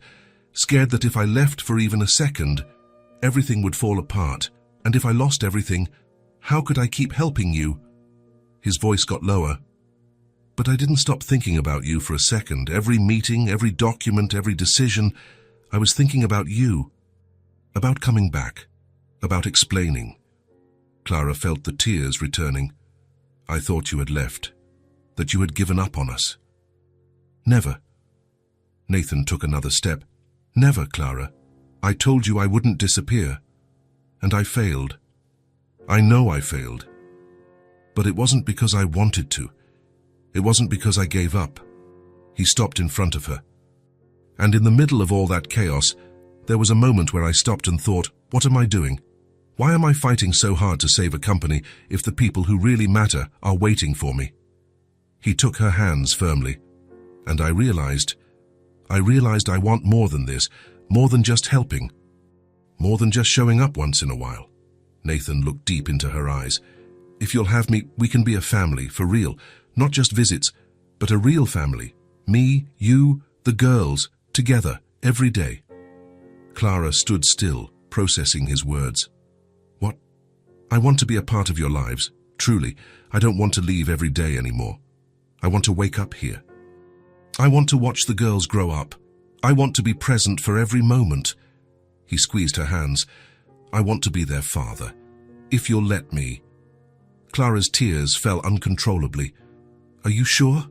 Scared that if I left for even a second, everything would fall apart. And if I lost everything, how could I keep helping you?" His voice got lower. But I didn't stop thinking about you for a second. Every meeting, every document, every decision, I was thinking about you. About coming back. About explaining. Clara felt the tears returning. I thought you had left. That you had given up on us. Never. Nathan took another step. Never, Clara. I told you I wouldn't disappear. And I failed. I know I failed. But it wasn't because I wanted to. It wasn't because I gave up. He stopped in front of her. And in the middle of all that chaos, there was a moment where I stopped and thought, what am I doing? Why am I fighting so hard to save a company if the people who really matter are waiting for me? He took her hands firmly, and I realized I want more than this, more than just helping, more than just showing up once in a while. Nathan looked deep into her eyes. If you'll have me, we can be a family, for real, not just visits, but a real family. Me, you, the girls, together, every day. Clara stood still, processing his words. What? I want to be a part of your lives, truly. I don't want to leave every day anymore. I want to wake up here. I want to watch the girls grow up. I want to be present for every moment. He squeezed her hands. I want to be their father. If you'll let me. Clara's tears fell uncontrollably. Are you sure?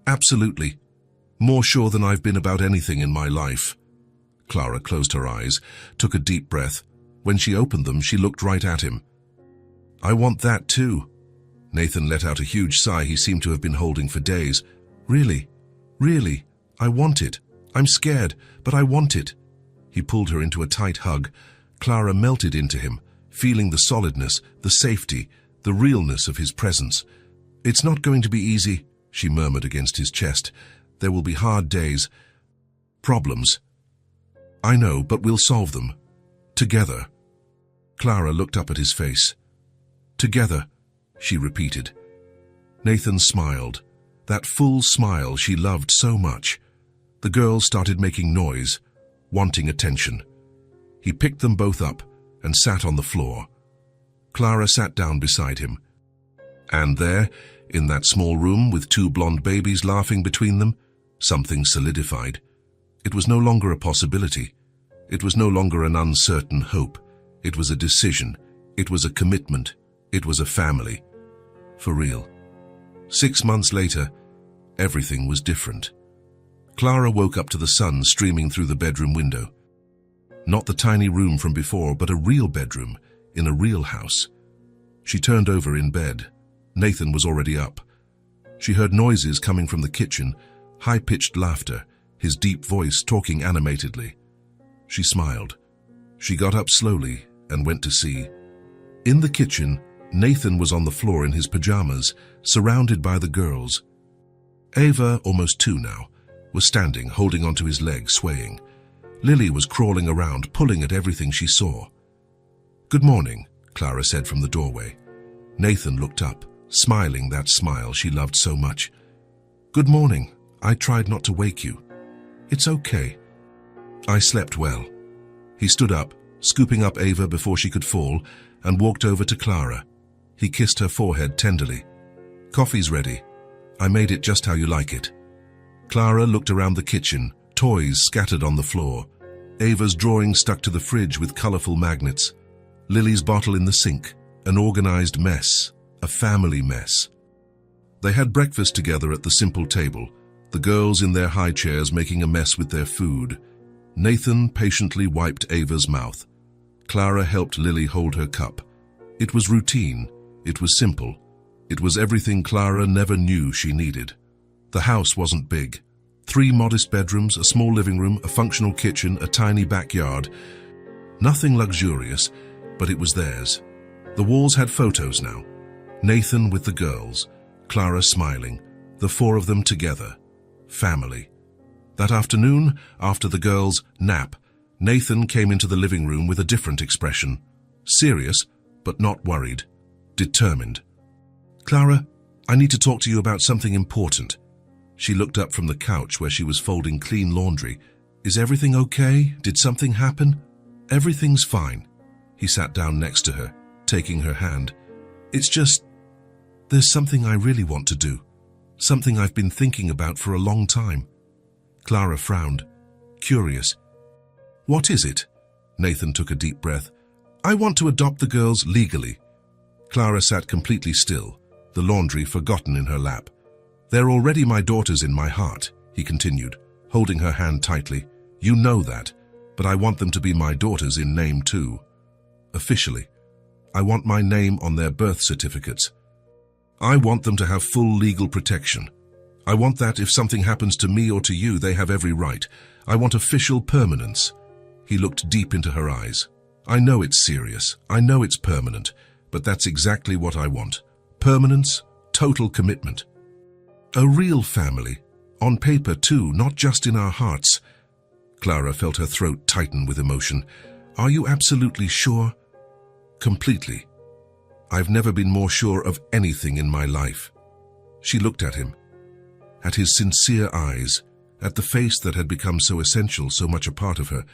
Absolutely. More sure than I've been about anything in my life. Clara closed her eyes, took a deep breath. When she opened them, she looked right at him. I want that too. Nathan let out a huge sigh he seemed to have been holding for days. Really, really, I want it. I'm scared, but I want it. He pulled her into a tight hug. Clara melted into him, feeling the solidness, the safety, the realness of his presence. It's not going to be easy, she murmured against his chest. There will be hard days. Problems. I know, but we'll solve them. Together. Clara looked up at his face. Together, she repeated. Nathan smiled. That full smile she loved so much. The girls started making noise, wanting attention. He picked them both up and sat on the floor. Clara sat down beside him. And there, in that small room with two blonde babies laughing between them, something solidified. It was no longer a possibility. It was no longer an uncertain hope. It was a decision. It was a commitment. It was a family. For real. 6 months later, everything was different. Clara woke up to the sun streaming through the bedroom window. Not the tiny room from before, but a real bedroom in a real house. She turned over in bed. Nathan was already up. She heard noises coming from the kitchen, high-pitched laughter, his deep voice talking animatedly. She smiled. She got up slowly and went to see. In the kitchen, Nathan was on the floor in his pajamas, surrounded by the girls. Ava, almost 2 now, was standing, holding onto his leg, swaying. Lily was crawling around, pulling at everything she saw. Good morning, Clara said from the doorway. Nathan looked up, smiling that smile she loved so much. Good morning. I tried not to wake you. It's okay. I slept well. He stood up, scooping up Ava before she could fall, and walked over to Clara. He kissed her forehead tenderly. Coffee's ready. I made it just how you like it. Clara looked around the kitchen, toys scattered on the floor. Ava's drawing stuck to the fridge with colorful magnets. Lily's bottle in the sink, an organized mess, a family mess. They had breakfast together at the simple table, the girls in their high chairs making a mess with their food. Nathan patiently wiped Ava's mouth. Clara helped Lily hold her cup. It was routine. It was simple. It was everything Clara never knew she needed. The house wasn't big. 3 modest bedrooms, a small living room, a functional kitchen, a tiny backyard. Nothing luxurious, but it was theirs. The walls had photos now. Nathan with the girls, Clara smiling, the 4 of them together. Family. That afternoon, after the girls' nap, Nathan came into the living room with a different expression. Serious, but not worried. Determined. Clara, I need to talk to you about something important. She looked up from the couch where she was folding clean laundry. Is everything okay? Did something happen? Everything's fine. He sat down next to her, taking her hand. It's just, there's something I really want to do. Something I've been thinking about for a long time. Clara frowned, curious. What is it? Nathan took a deep breath. I want to adopt the girls legally. Clara sat completely still, the laundry forgotten in her lap. They're already my daughters in my heart, he continued, holding her hand tightly. You know that, but I want them to be my daughters in name too. Officially. I want my name on their birth certificates. I want them to have full legal protection. I want that if something happens to me or to you, they have every right. I want official permanence. He looked deep into her eyes. I know it's serious. I know it's permanent, but that's exactly what I want. Permanence, total commitment. A real family. On paper too, not just in our hearts. Clara felt her throat tighten with emotion. Are you absolutely sure? Completely. I've never been more sure of anything in my life. She looked at him, at his sincere eyes, at the face that had become so essential, so much a part of her.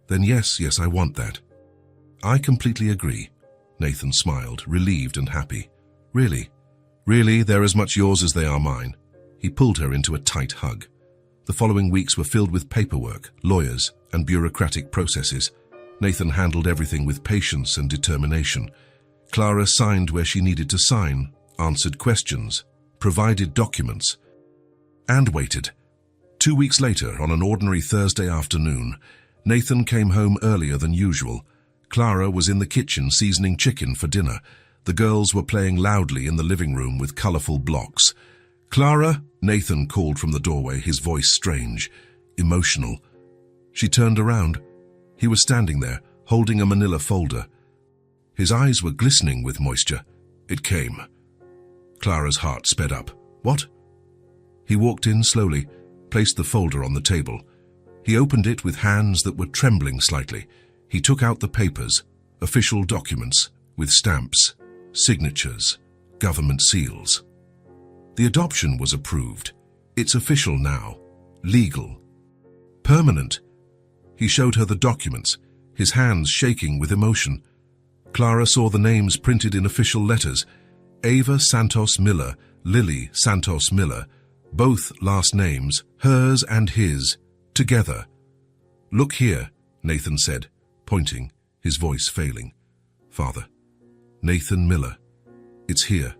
Then yes, I want that. I completely agree. Nathan smiled, relieved and happy. Really, they're as much yours as they are mine. He pulled her into a tight hug. The following weeks were filled with paperwork, lawyers, and bureaucratic processes. Nathan handled everything with patience and determination. Clara signed where she needed to sign, answered questions, provided documents, and waited. 2 weeks later, on an ordinary Thursday afternoon, Nathan came home earlier than usual. Clara was in the kitchen seasoning chicken for dinner. The girls were playing loudly in the living room with colorful blocks. Clara, Nathan called from the doorway, his voice strange, emotional. She turned around. He was standing there, holding a manila folder. His eyes were glistening with moisture. It came. Clara's heart sped up. What? He walked in slowly, placed the folder on the table. He opened it with hands that were trembling slightly. He took out the papers, official documents, with stamps, signatures, government seals. The adoption was approved. It's official now. Legal. Permanent. He showed her the documents, his hands shaking with emotion. Clara saw the names printed in official letters. Ava Santos Miller, Lily Santos Miller, both last names, hers and his, together. Look here, Nathan said, pointing, his voice failing. Father, Nathan Miller. It's here.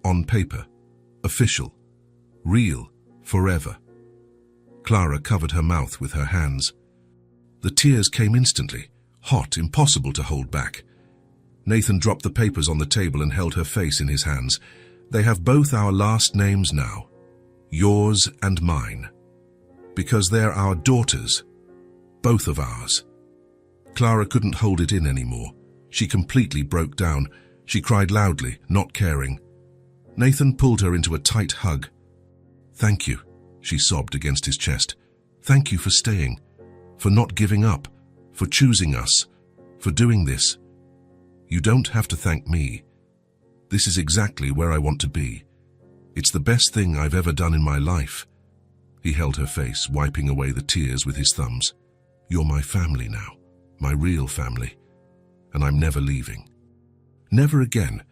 On paper. Official. Real. Forever. Clara covered her mouth with her hands. The tears came instantly, hot, impossible to hold back. Nathan dropped the papers on the table and held her face in his hands. They have both our last names now. Yours and mine. Because they're our daughters. Both of ours. Clara couldn't hold it in anymore. She completely broke down. She cried loudly, not caring. Nathan pulled her into a tight hug. Thank you, she sobbed against his chest. Thank you for staying, for not giving up, for choosing us, for doing this. You don't have to thank me. This is exactly where I want to be. It's the best thing I've ever done in my life. He held her face, wiping away the tears with his thumbs. You're my family now, my real family, and I'm never leaving. Never again.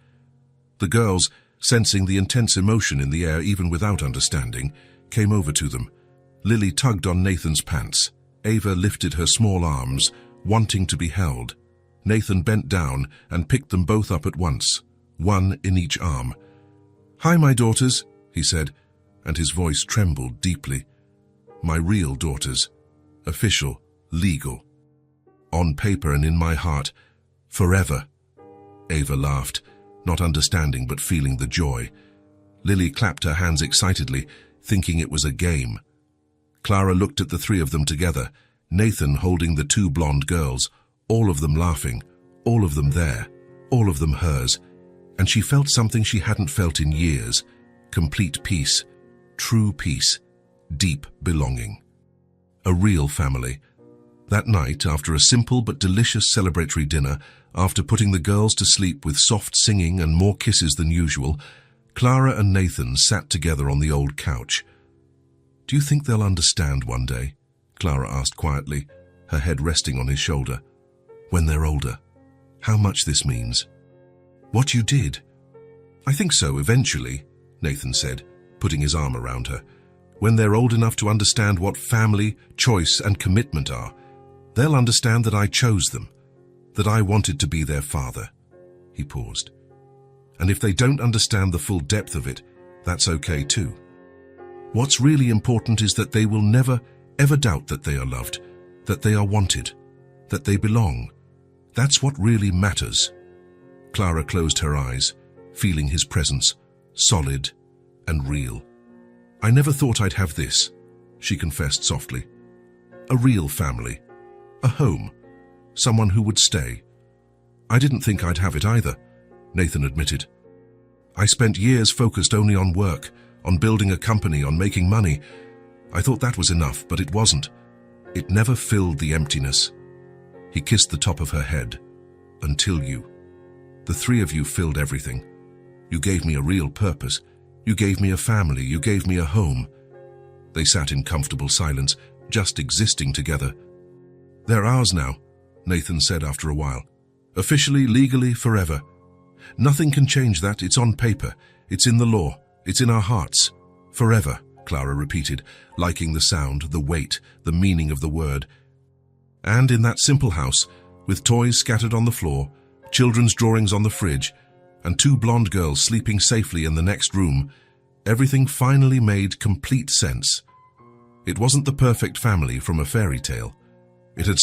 The girls, sensing the intense emotion in the air even without understanding, came over to them. Lily tugged on Nathan's pants. Ava lifted her small arms, wanting to be held. Nathan bent down and picked them both up at once, one in each arm. Hi, my daughters, he said, and his voice trembled deeply. My real daughters. Official, legal. On paper and in my heart. Forever. Ava laughed, not understanding but feeling the joy. Lily clapped her hands excitedly, thinking it was a game. Clara looked at the three of them together, Nathan holding the two blonde girls, all of them laughing, all of them there, all of them hers, and she felt something she hadn't felt in years, complete peace, true peace, deep belonging. A real family. That night, after a simple but delicious celebratory dinner, after putting the girls to sleep with soft singing and more kisses than usual, Clara and Nathan sat together on the old couch. Do you think they'll understand one day? Clara asked quietly, her head resting on his shoulder. When they're older, how much this means. What you did. I think so, eventually, Nathan said, putting his arm around her. When they're old enough to understand what family, choice, and commitment are, they'll understand that I chose them, that I wanted to be their father. He paused. And if they don't understand the full depth of it, that's okay too. What's really important is that they will never, ever doubt that they are loved, that they are wanted, that they belong. That's what really matters. Clara closed her eyes, feeling his presence, solid and real. I never thought I'd have this, she confessed softly. A real family, a home, someone who would stay. I didn't think I'd have it either, Nathan admitted. I spent years focused only on work, on building a company, on making money. I thought that was enough, but it wasn't. It never filled the emptiness. He kissed the top of her head. Until you. The three of you filled everything. You gave me a real purpose. You gave me a family. You gave me a home. They sat in comfortable silence, just existing together. They're ours now, Nathan said after a while. Officially, legally, forever. Nothing can change that. It's on paper. It's in the law. It's in our hearts. Forever, Clara repeated, liking the sound, the weight, the meaning of the word. And in that simple house, with toys scattered on the floor, children's drawings on the fridge, and two blonde girls sleeping safely in the next room, everything finally made complete sense. It wasn't the perfect family from a fairy tale. It had